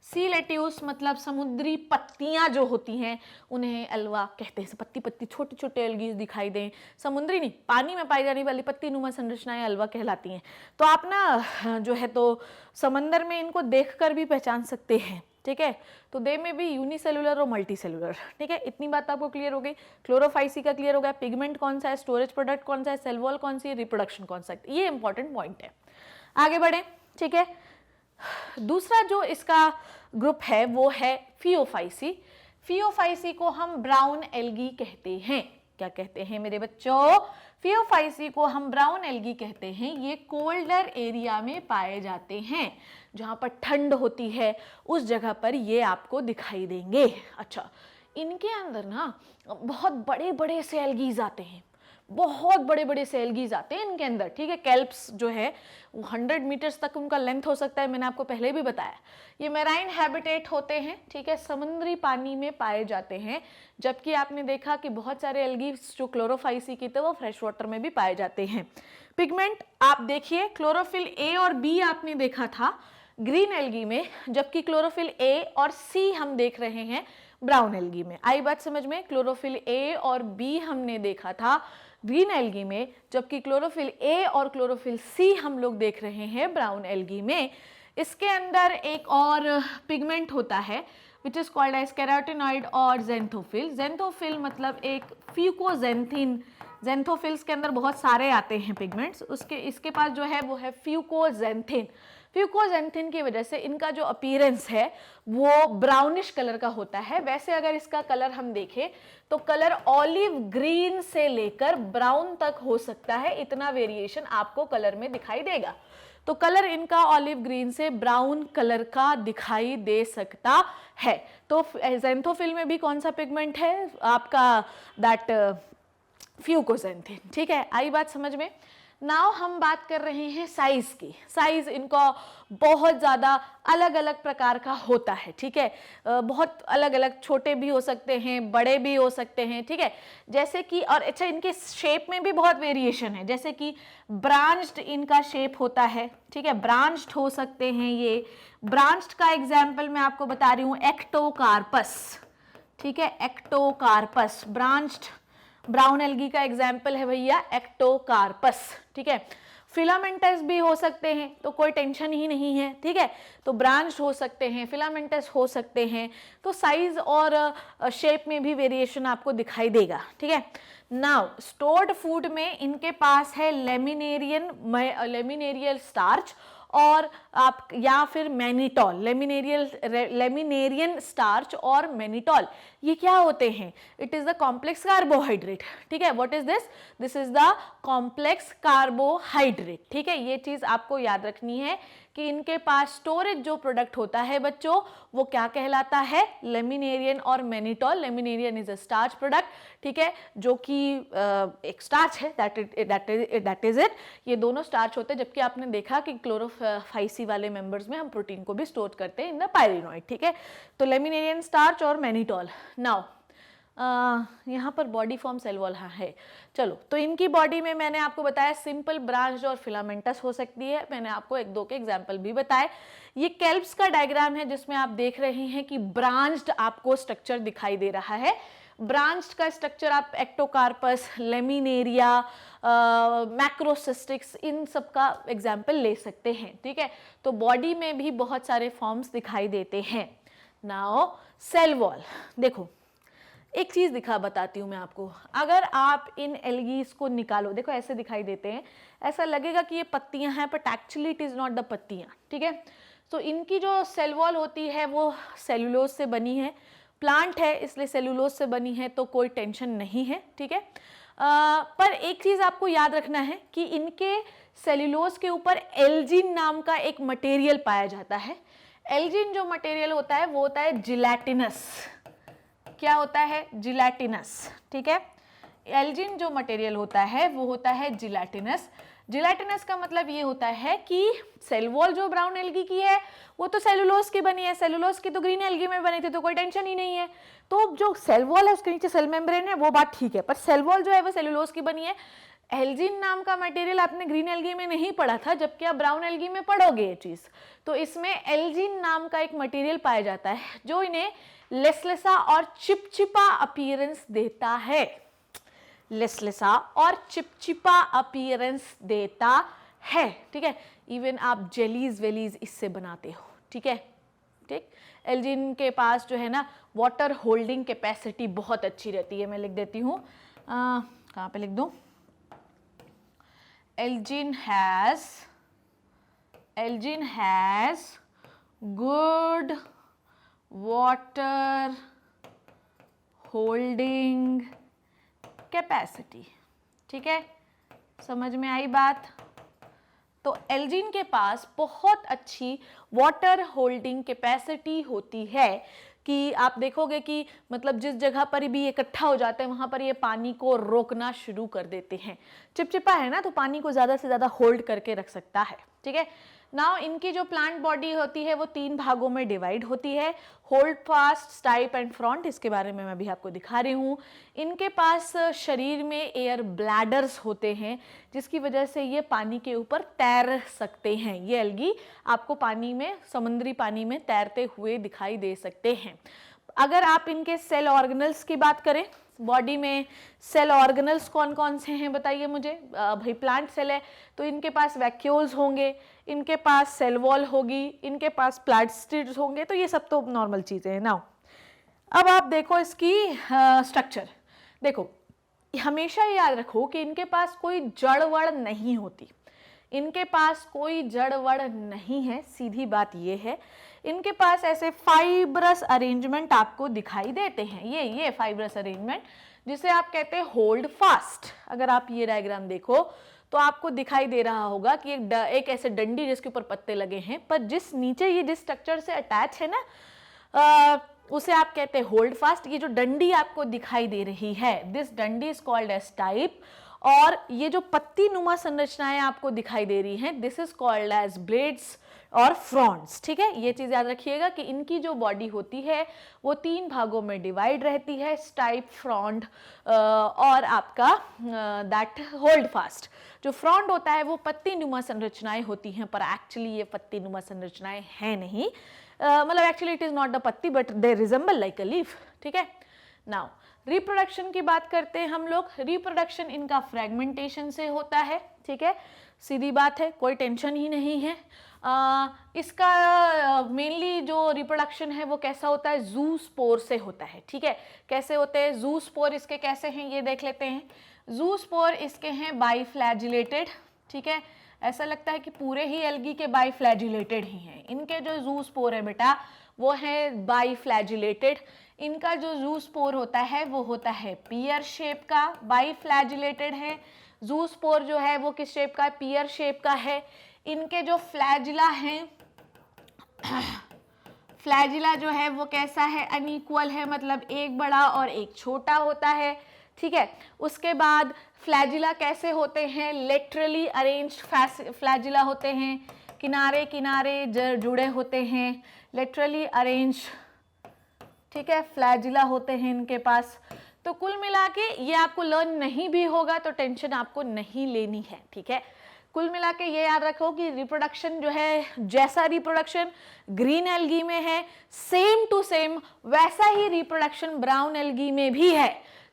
सी लेट्यूस मतलब समुद्री पत्तियां जो होती हैं उन्हें अल्वा कहते हैं। पत्ती पत्ती छोटे छोटे एल्गीज दिखाई दें, समुद्री नहीं, पानी में पाई जाने वाली पत्ती नुमा संरचनाएं अल्वा कहलाती हैं। तो आप ना जो है तो समंदर में इनको देखकर भी पहचान सकते हैं, ठीक है। तो दे में भी यूनिसेलुलर और मल्टी सेलुलर, ठीक है। इतनी बात आपको क्लियर हो गई। क्लोरोफाइसी का क्लियर हो गया, पिगमेंट कौन सा है, स्टोरेज प्रोडक्ट कौन सा है, सेल वॉल कौन सी है, रिप्रोडक्शन कौन सा है, ये इंपॉर्टेंट पॉइंट है। आगे बढ़े, ठीक है। दूसरा जो इसका ग्रुप है वो है फियोफाइसी। फियोफाइसी को हम ब्राउन एल्गी कहते हैं। क्या कहते हैं मेरे बच्चों? फियोफाइसी को हम ब्राउन एल्गी कहते हैं। ये कोल्डर एरिया में पाए जाते हैं, जहां पर ठंड होती है उस जगह पर ये आपको दिखाई देंगे। अच्छा, इनके अंदर ना बहुत बड़े बड़े से एल्गीज आते हैं, बहुत बड़े बड़े से एल्गीज आते हैं इनके अंदर, ठीक है। कैल्प्स जो है वो 100 मीटर्स तक उनका लेंथ हो सकता है, मैंने आपको पहले भी बताया। ये मैराइन हैबिटेट होते हैं, ठीक है, समुद्री पानी में पाए जाते हैं, जबकि आपने देखा कि बहुत सारे एल्गीज जो क्लोरोफाइसी की थे वो फ्रेश वाटर में भी पाए जाते हैं। पिगमेंट आप देखिए, क्लोरोफिल ए और बी आपने देखा था ग्रीन एल्गी में, जबकि क्लोरोफिल ए और सी हम देख रहे हैं ब्राउन एल्गी में। आई बात समझ में? क्लोरोफिल ए और बी हमने देखा था ग्रीन एल्गी में, जबकि क्लोरोफिल ए और क्लोरोफिल सी हम लोग देख रहे हैं ब्राउन एल्गी में। इसके अंदर एक और पिगमेंट होता है which is called as carotenoid और जेंथोफिल। जेंथोफिल मतलब एक फ्यूकोजेंथिन, जेंथोफिल्स के अंदर बहुत सारे आते हैं पिगमेंट्स, उसके इसके पास जो है वो है फ्यूकोजेंथिन। फ्यूकोजेंथिन की वजह से इनका जो अपीयरेंस है वो ब्राउनिश कलर का होता है। वैसे अगर इसका कलर हम देखें तो कलर ऑलिव ग्रीन से लेकर ब्राउन तक हो सकता है, इतना वेरिएशन आपको कलर में दिखाई देगा। तो कलर इनका ऑलिव ग्रीन से ब्राउन कलर का दिखाई दे सकता है। तो जेंथोफिल में भी कौन सा पिगमेंट है आपका? दैट फ्यूकोजेंथिन, ठीक है। आई बात समझ में? नाउ हम बात कर रहे हैं साइज की। साइज इनका बहुत ज़्यादा अलग अलग प्रकार का होता है, ठीक है। बहुत अलग अलग, छोटे भी हो सकते हैं, बड़े भी हो सकते हैं, ठीक है। जैसे कि, और अच्छा इनके शेप में भी बहुत वेरिएशन है, जैसे कि ब्रांच्ड इनका शेप होता है, ठीक है, ब्रांच्ड हो सकते हैं ये। ब्रांच्ड का एग्जाम्पल मैं आपको बता रही हूँ, एक्टोकार्पस, ठीक है, एक्टोकार्पस ब्रांच्ड ब्राउन एल्गी का एग्जाम्पल है भैया एक्टोकार्पस, ठीक है। फिलामेंटस भी हो सकते हैं, तो कोई टेंशन ही नहीं है, ठीक है। तो ब्रांच हो सकते हैं, फिलामेंटस हो सकते हैं, तो साइज और शेप में भी वेरिएशन आपको दिखाई देगा, ठीक है। नाउ स्टोर्ड फूड में इनके पास है लेमिनेरियल स्टार्च और आप या फिर मैनिटॉल, लेमिनेरियन स्टार्च और मैनिटॉल, ये क्या होते हैं? It is the complex carbohydrate, ठीक है। What is this? This is the complex carbohydrate, ठीक है। ये चीज आपको याद रखनी है कि इनके पास स्टोरेज जो प्रोडक्ट होता है बच्चों, वो क्या कहलाता है? लेमिनेरियन और mannitol. Laminarin is a starch product, ठीक है, जो कि एक स्टार्च है, दैट इज इट। ये दोनों स्टार्च होते हैं, जबकि आपने देखा कि क्लोरोफाइसी वाले मेंबर्स में हम प्रोटीन को भी स्टोर करते हैं इन द पायरिनोइड, ठीक है। तो लेमिनेरियन, स्टार्च और मैनिटॉल। नाउ यहाँ पर बॉडी फॉर्म सेल वॉल है। चलो, तो इनकी बॉडी में मैंने आपको बताया सिंपल, ब्रांच्ड और फिलामेंटस हो सकती है। मैंने आपको एक दो के एग्जांपल भी बताए। ये केल्प्स का डायग्राम है जिसमें आप देख रहे हैं कि ब्रांच्ड आपको स्ट्रक्चर दिखाई दे रहा है। ब्रांच्ड का स्ट्रक्चर आप एक्टोकार्पस, लेमिनेरिया, मैक्रोसिस्टिक्स, इन सब का एग्जाम्पल ले सकते हैं, ठीक है। तो बॉडी में भी बहुत सारे फॉर्म्स दिखाई देते हैं। नाउ सेल वॉल, देखो एक चीज बताती हूँ मैं आपको। अगर आप इन एल्गीज को निकालो, देखो ऐसे दिखाई देते हैं, ऐसा लगेगा कि ये पत्तियां हैं, but actually it is not the पत्तियां, ठीक है। तो इनकी जो सेल वॉल होती है वो सेलुलोज से बनी है। प्लांट है इसलिए सेलुलोज से बनी है, तो कोई टेंशन नहीं है, ठीक है। पर एक चीज आपको याद रखना है कि इनके सेलुलोज के ऊपर एल्जिन नाम का एक मटेरियल पाया जाता है। एल्जिन जो मटेरियल होता है वो होता है जिलेटिनस। क्या होता है? जिलेटिनस, ठीक है। एल्जिन जो मटेरियल होता है वो होता है जिलेटिनस। जिलेटिनस का मतलब ये होता है कि सेल वॉल जो ब्राउन एल्गी की है वो तो सेलुलोज की बनी है, सेलुलोज की तो ग्रीन एल्गी में बनी थी, तो कोई टेंशन ही नहीं है। तो जो सेल वॉल है उसके नीचे सेल मेम्ब्रेन है, वो बात ठीक है, पर सेल वॉल जो है वो सेलुलोज की बनी है। एल्जिन नाम का मटेरियल आपने ग्रीन एल्गी में नहीं पढ़ा था, जबकि आप ब्राउन एल्गी में पढ़ोगे ये चीज। तो इसमें एल्जिन नाम का एक मटेरियल पाया जाता है जो इन्हें लेसलेसा और चिपचिपा अपीयरेंस देता है। लेसलेसा और चिपचिपा अपीयरेंस देता है, ठीक है। इवन आप जेलीज वेलीज इससे बनाते हो, ठीक है, ठीक। एल्जिन के पास जो है ना वाटर होल्डिंग कैपेसिटी बहुत अच्छी रहती है। मैं लिख देती हूँ, कहाँ पे लिख दूँ? Elgin has good water holding capacity, ठीक है। समझ में आई बात? तो एल्जिन के पास बहुत अच्छी वाटर होल्डिंग कैपेसिटी होती है कि आप देखोगे कि मतलब जिस जगह पर भी इकट्ठा हो जाते हैं वहां पर ये पानी को रोकना शुरू कर देते हैं। चिपचिपा है ना, तो पानी को ज्यादा से ज्यादा होल्ड करके रख सकता है, ठीक है। नाउ इनकी जो प्लांट बॉडी होती है वो 3 भागों में डिवाइड होती है, hold fast, stipe and front. इसके बारे में मैं अभी आपको दिखा रही हूँ। इनके पास शरीर में एयर ब्लैडर्स होते हैं जिसकी वजह से ये पानी के ऊपर तैर सकते हैं। ये एल्गी आपको पानी में, समुद्री पानी में तैरते हुए दिखाई दे सकते हैं। अगर आप इनके सेल ऑर्गेनल्स की बात करें, बॉडी में सेल ऑर्गेनल्स कौन कौन से हैं बताइए मुझे। भाई प्लांट सेल है तो इनके पास वैक्यूल्स होंगे, इनके पास सेल वॉल होगी, इनके पास प्लास्टिड्स होंगे, तो ये सब तो नॉर्मल चीजें हैं। नाउ अब आप देखो इसकी स्ट्रक्चर। देखो हमेशा याद रखो कि इनके पास कोई जड़ वड़ नहीं होती, इनके पास कोई जड़ वड़ नहीं है, सीधी बात ये है। इनके पास ऐसे फाइब्रस अरेंजमेंट आपको दिखाई देते हैं, ये फाइब्रस अरेंजमेंट जिसे आप कहते हैं होल्ड फास्ट। अगर आप ये डायग्राम देखो तो आपको दिखाई दे रहा होगा कि एक ऐसे डंडी जिसके ऊपर पत्ते लगे हैं, पर जिस नीचे ये जिस स्ट्रक्चर से अटैच है ना उसे आप कहते हैं होल्ड फास्ट। ये जो डंडी आपको दिखाई दे रही है, दिस डंडी इज कॉल्ड एज टाइप, और ये जो पत्ती नुमा संरचनाएं आपको दिखाई दे रही हैं, this is called as blades और फ्रॉन्ट्स, ठीक है। ये चीज याद रखिएगा कि इनकी जो बॉडी होती है वो 3 भागों में डिवाइड रहती है, स्टाइप, फ्रॉन्ट और आपका दैट होल्ड फास्ट। जो फ्रॉन्ट होता है वो पत्ती नुमा संरचनाएं होती हैं, पर एक्चुअली ये पत्ती नुमा संरचनाएं हैं नहीं, मतलब actually it is not the पत्ती but they resemble like a leaf, ठीक है। नाउ रिप्रोडक्शन की बात करते हैं हम लोग। रिप्रोडक्शन इनका फ्रेगमेंटेशन से होता है, ठीक है, सीधी बात है, कोई टेंशन ही नहीं है। इसका मेनली जो रिप्रोडक्शन है वो कैसा होता है, जू स्पोर से होता है, ठीक है। कैसे होते हैं जू स्पोर, इसके कैसे हैं ये देख लेते हैं। जू स्पोर इसके हैं बाईफ्लैजिलेटेड, ठीक है, ऐसा लगता है कि पूरे ही एल्गी के बाईफ्लैजिलेटेड ही हैं। इनके जो जूस्पोर है बेटा वो है बाईफ्लैजिलेटेड। इनका जो जूस्पोर होता है वो होता है पियर शेप का, बाईफ्लैजिलेटेड है। जूस्पोर जो है वो किस शेप का है? पियर शेप का है। इनके जो फ्लैजिला हैं, फ्लैजिला जो है वो कैसा है? अनइक्वल है, मतलब एक बड़ा और एक छोटा होता है, ठीक है। उसके बाद फ्लैजिला कैसे होते हैं? लेटरली अरेंज्ड फ्लैजिला होते हैं, किनारे किनारे जुड़े होते हैं, लेटरली अरेंज्ड, ठीक है, फ्लैजिला होते हैं इनके पास। तो कुल मिला के ये आपको लर्न नहीं भी होगा तो टेंशन आपको नहीं लेनी है, ठीक है। कुल मिला के ये याद रखो कि रिप्रोडक्शन जो है, जैसा रिप्रोडक्शन ग्रीन एल्गी में है सेम टू सेम वैसा ही रिप्रोडक्शन ब्राउन एल्गी में भी है।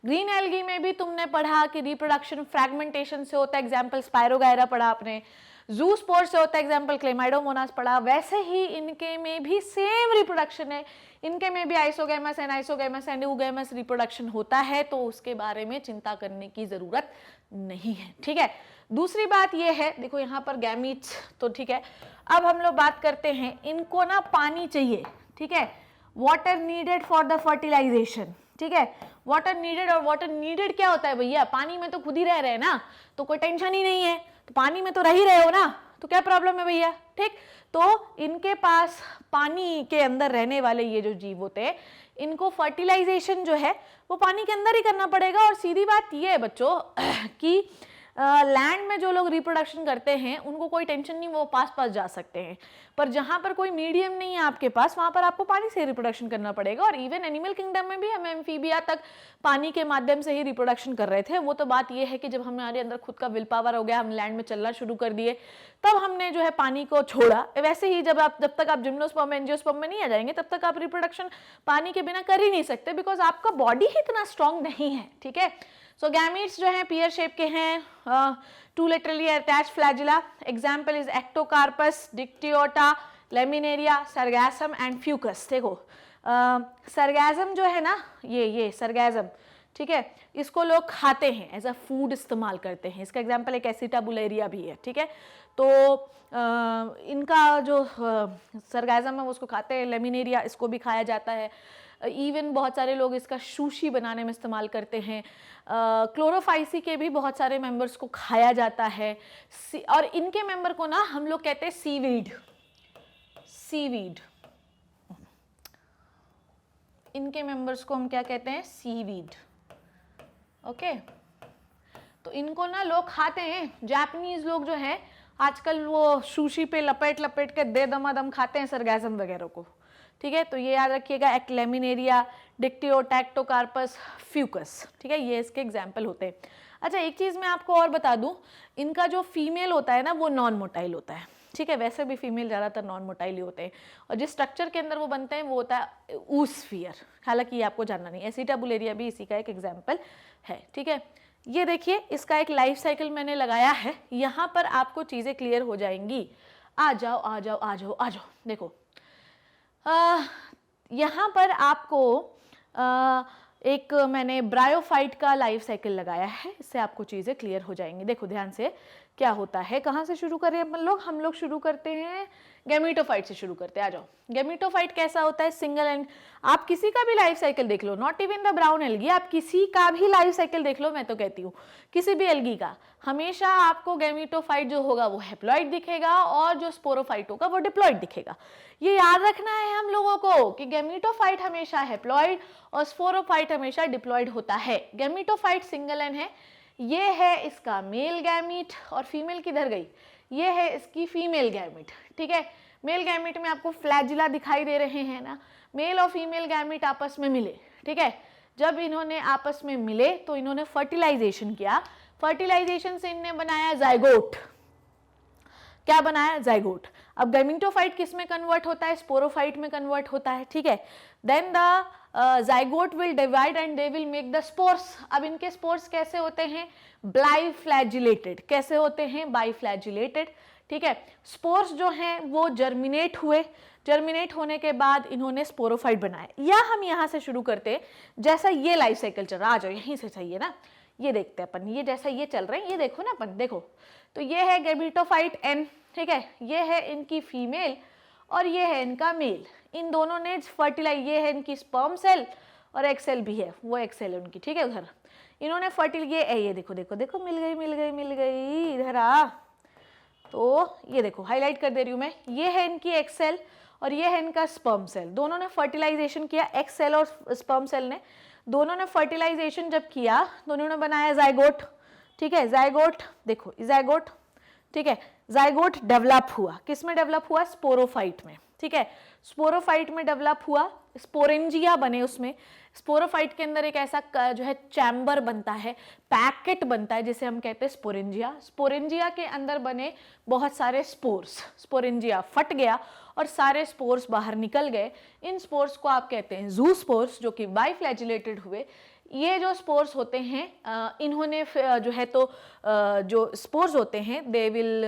ग्रीन एल्गी में भी तुमने पढ़ा कि रिप्रोडक्शन फ्रैगमेंटेशन से होता है, एग्जाम्पल स्पायरोगायरा पढ़ा आपने, जूस्पोर से होता है, एग्जाम्पल क्लेमाइडोमोनास पढ़ा। वैसे ही इनके में भी सेम रिप्रोडक्शन है, इनके में भी आइसोगैमस एनाइसोगैमस एंडोगैमस रिप्रोडक्शन होता है, तो उसके बारे में चिंता करने की जरूरत नहीं है, ठीक है। दूसरी बात ये है, देखो यहाँ पर गैमीट्स, तो ठीक है। अब हम लोग बात करते हैं, इनको ना पानी चाहिए, ठीक है, water needed for the fertilisation, ठीक है। वाटर नीडेड, और वाटर नीडेड क्या होता है भैया? पानी में तो खुद ही रह रहे हैं ना, तो कोई टेंशन ही नहीं है, तो पानी में तो रह ही रहे हो ना, तो क्या प्रॉब्लम है भैया, ठीक। तो इनके पास पानी के अंदर रहने वाले ये जो जीव होते हैं, इनको फर्टिलाइजेशन जो है वो पानी के अंदर ही करना पड़ेगा। और सीधी बात ये है बच्चों कि लैंड में जो लोग रिप्रोडक्शन करते हैं उनको कोई टेंशन नहीं, वो पास पास जा सकते हैं, पर जहां पर कोई मीडियम नहीं है आपके पास, वहां पर आपको पानी से रिप्रोडक्शन करना पड़ेगा। और इवन एनिमल किंगडम में भी हम एम्फीबिया तक पानी के माध्यम से ही रिप्रोडक्शन कर रहे थे। वो तो बात ये है कि जब हमारे अंदर खुद का विल पावर हो गया, हम लैंड में चलना शुरू कर दिए, तब हमने जो है पानी को छोड़ा। वैसे ही जब तक आप जिम्नोस्पर्म एंजियोस्पर्म में नहीं आ जाएंगे तब तक आप रिप्रोडक्शन पानी के बिना कर ही नहीं सकते, बिकॉज आपका बॉडी ही इतना स्ट्रांग नहीं है, ठीक है। सो गैमीट्स जो हैं पियर शेप के हैं, two laterally attached flagella, example is Ectocarpus, Dictyota, Laminaria, Sargassum and Fucus. देखो सरगैसम जो है ना, ये सरगैसम, ठीक है, इसको लोग खाते हैं, एज अ फूड इस्तेमाल करते हैं। इसका एग्जाम्पल एक एसिटाबुलेरिया भी है, ठीक है। तो इनका जो सरगैसम है उसको खाते हैं, लेमिनेरिया इसको भी खाया जाता है। इवन बहुत सारे लोग इसका सुशी बनाने में इस्तेमाल करते हैं। क्लोरोफाइसी के भी बहुत सारे मेंबर्स को खाया जाता है। और इनके मेंबर को ना हम लोग कहते हैं सीवीड, सीवीड, इनके मेंबर्स को हम क्या कहते हैं? Seaweed, okay. तो इनको ना लोग खाते हैं, जापानीज लोग जो हैं आजकल वो सुशी पे लपेट लपेट के दे दमादम खाते हैं सरगैसम वगैरह को, ठीक है। तो ये याद रखिएगा, एक्लेमिनेरिया, डिक्टियोटा, एक्टोकार्पस, फ्यूकस, ठीक है, ये इसके एग्जाम्पल होते हैं। अच्छा एक चीज़ मैं आपको और बता दूं, इनका जो फीमेल होता है ना वो नॉन मोटाइल होता है, ठीक है। वैसे भी फीमेल ज़्यादातर नॉन मोटाइल ही होते हैं, और जिस स्ट्रक्चर के अंदर वो बनते हैं वो होता है ऊस्फियर। हालांकि ये आपको जानना नहीं, एसिटाबुलेरिया भी इसी का एक एग्जाम्पल है, ठीक है। ये देखिए इसका एक लाइफ साइकिल मैंने लगाया है, यहाँ पर आपको चीज़ें क्लियर हो जाएंगी। आ जाओ आ जाओ आ जाओ आ जाओ, देखो यहाँ पर आपको एक मैंने ब्रायोफाइट का लाइफ साइकिल लगाया है, इससे आपको चीज़ें क्लियर हो जाएंगी। देखो ध्यान से क्या होता है, कहाँ से शुरू करें हम लोग शुरू करते हैं गैमीटोफाइट से शुरू करते हैं। आ जाओ, गैमीटोफाइट कैसा होता है? सिंगल एंड, आप किसी का भी लाइफ साइकिल देख लो, not even the brown algae, आप किसी का भी लाइफ साइकिल देख लो, मैं तो कहती हूँ किसी भी एल्गी का, हमेशा आपको गैमीटोफाइट जो होगा वो हैप्लॉइड दिखेगा और जो स्पोरोफाइट होगा वो डिप्लॉइड दिखेगा। ये याद रखना है हम लोगों को कि गैमीटोफाइट हमेशा हैप्लॉइड और स्पोरोफाइट हमेशा डिप्लॉइड होता है। गैमीटोफाइट सिंगल एंड है, ये है इसका मेल गैमीट, और फीमेल किधर गई? ये है इसकी फीमेल गैमीट, ठीक है। मेल गैमीट में आपको फ्लैजिला दिखाई दे रहे हैं ना, मेल और फीमेल गैमीट आपस में मिले, ठीक है। जब इन्होंने आपस में मिले तो इन्होंने फर्टिलाइजेशन किया, फर्टिलाइजेशन से इन्होंने बनाया जाइगोट। क्या बनाया? जाइगोट। अब गैमीटोफाइट किस में कन्वर्ट होता है? स्पोरोफाइट में कन्वर्ट होता है, ठीक है। Then the zygote will divide and they will make the spores. अब इनके स्पोर्स कैसे होते हैं? बाइफ्लैजिलेटेड। कैसे होते हैं? बाइफ्लैजिलेटेड, ठीक है। स्पोर्स जो हैं वो जर्मिनेट हुए, जर्मिनेट होने के बाद इन्होंने स्पोरोफाइट बनाए। या हम यहाँ से शुरू करते, जैसा ये लाइफ साइकिल चल रहा, आ जाओ यहीं से, सही है ना, ये देखते हैं अपन, ये जैसा ये चल रहे हैं, ये देखो ना अपन, देखो तो ये है गैमेटोफाइट एन, ठीक है, ये है इनकी फीमेल और ये है इनका मेल। इन दोनों ने फर्टिलाइज, ये है इनकी स्पर्म सेल और एग सेल भी है, वो एग सेल है उनकी, ठीक है। उधर इन्होंने फर्टिल, ये देखो देखो देखो, मिल गई मिल गई मिल गई, इधर आ। तो ये देखो हाईलाइट कर दे रही हूँ मैं, ये है इनकी एग सेल और ये है इनका स्पर्म सेल। दोनों ने फर्टिलाइजेशन किया, एग सेल और स्पर्म सेल ने, दोनों ने फर्टिलाइजेशन जब किया तो उन्होंने बनाया जाइगोट, ठीक है। जाइगोट देखो, जाइगोट, ठीक है। जाइगोट डेवलप हुआ, किस में डेवलप हुआ? स्पोरोफाइट में, ठीक है। स्पोरोफाइट में डेवलप हुआ, स्पोरेंजिया बने उसमें। स्पोरोफाइट के अंदर एक ऐसा जो है चैम्बर बनता है, पैकेट बनता है, जिसे हम कहते हैं स्पोरेंजिया। स्पोरेंजिया के अंदर बने बहुत सारे स्पोर्स, स्पोरेंजिया फट गया और सारे स्पोर्स बाहर निकल गए। इन स्पोर्स को आप कहते हैं जू स्पोर्स, जो कि बाइफ्लैजिलेटेड हुए। ये जो स्पोर्स होते हैं, इन्होंने जो है तो जो स्पोर्स होते हैं दे विल,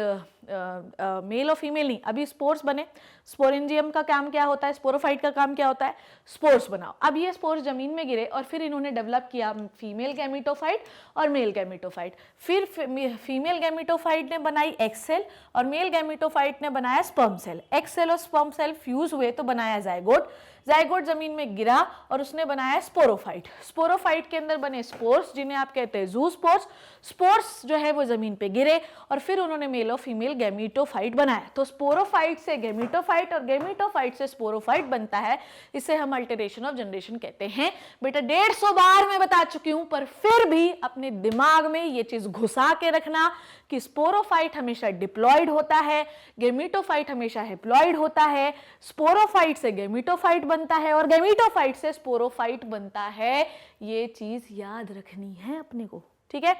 मेल और फीमेल नहीं, अभी स्पोर्स बने। स्पोरेंजियम का काम क्या होता है, स्पोरोफाइट का काम क्या होता है? स्पोर्स बनाओ। अब ये स्पोर्स जमीन में गिरे और फिर इन्होंने डेवलप किया फीमेल गैमेटोफाइट और मेल गैमेटोफाइट। फिर फीमेल गैमेटोफाइट ने बनाई एग सेल और मेल गैमेटोफाइट ने बनाया स्पर्म सेल। एग सेल और स्पर्म सेल फ्यूज हुए तो बनाया जाइगोट। जाइगोट जमीन में गिरा और उसने बनाया स्पोरोफाइट। स्पोरोफाइट के अंदर बने स्पोर्स, जिन्हें आप कहते हैं जू स्पोर्स। स्पोर्स जो है वो जमीन पे गिरे और फिर उन्होंने मेल और फीमेल गैमेटोफाइट बनाया। तो स्पोरोफाइट से गैमेटोफाइट और गैमेटोफाइट से स्पोरोफाइट बनता है। इसे हम अल्टरेशन ऑफ जनरेशन कहते हैं। बेटा 150 बार मैं बता चुकी हूं, पर फिर भी अपने दिमाग में ये चीज घुसा के रखना कि स्पोरोफाइट हमेशा डिप्लॉयड होता है, गैमेटोफाइट हमेशा हैप्लॉयड होता है। स्पोरोफाइट से गैमेटोफाइट बनता है और गैमेटोफाइट से स्पोरोफाइट बनता है। ये चीज याद रखनी है अपने को, ठीक है।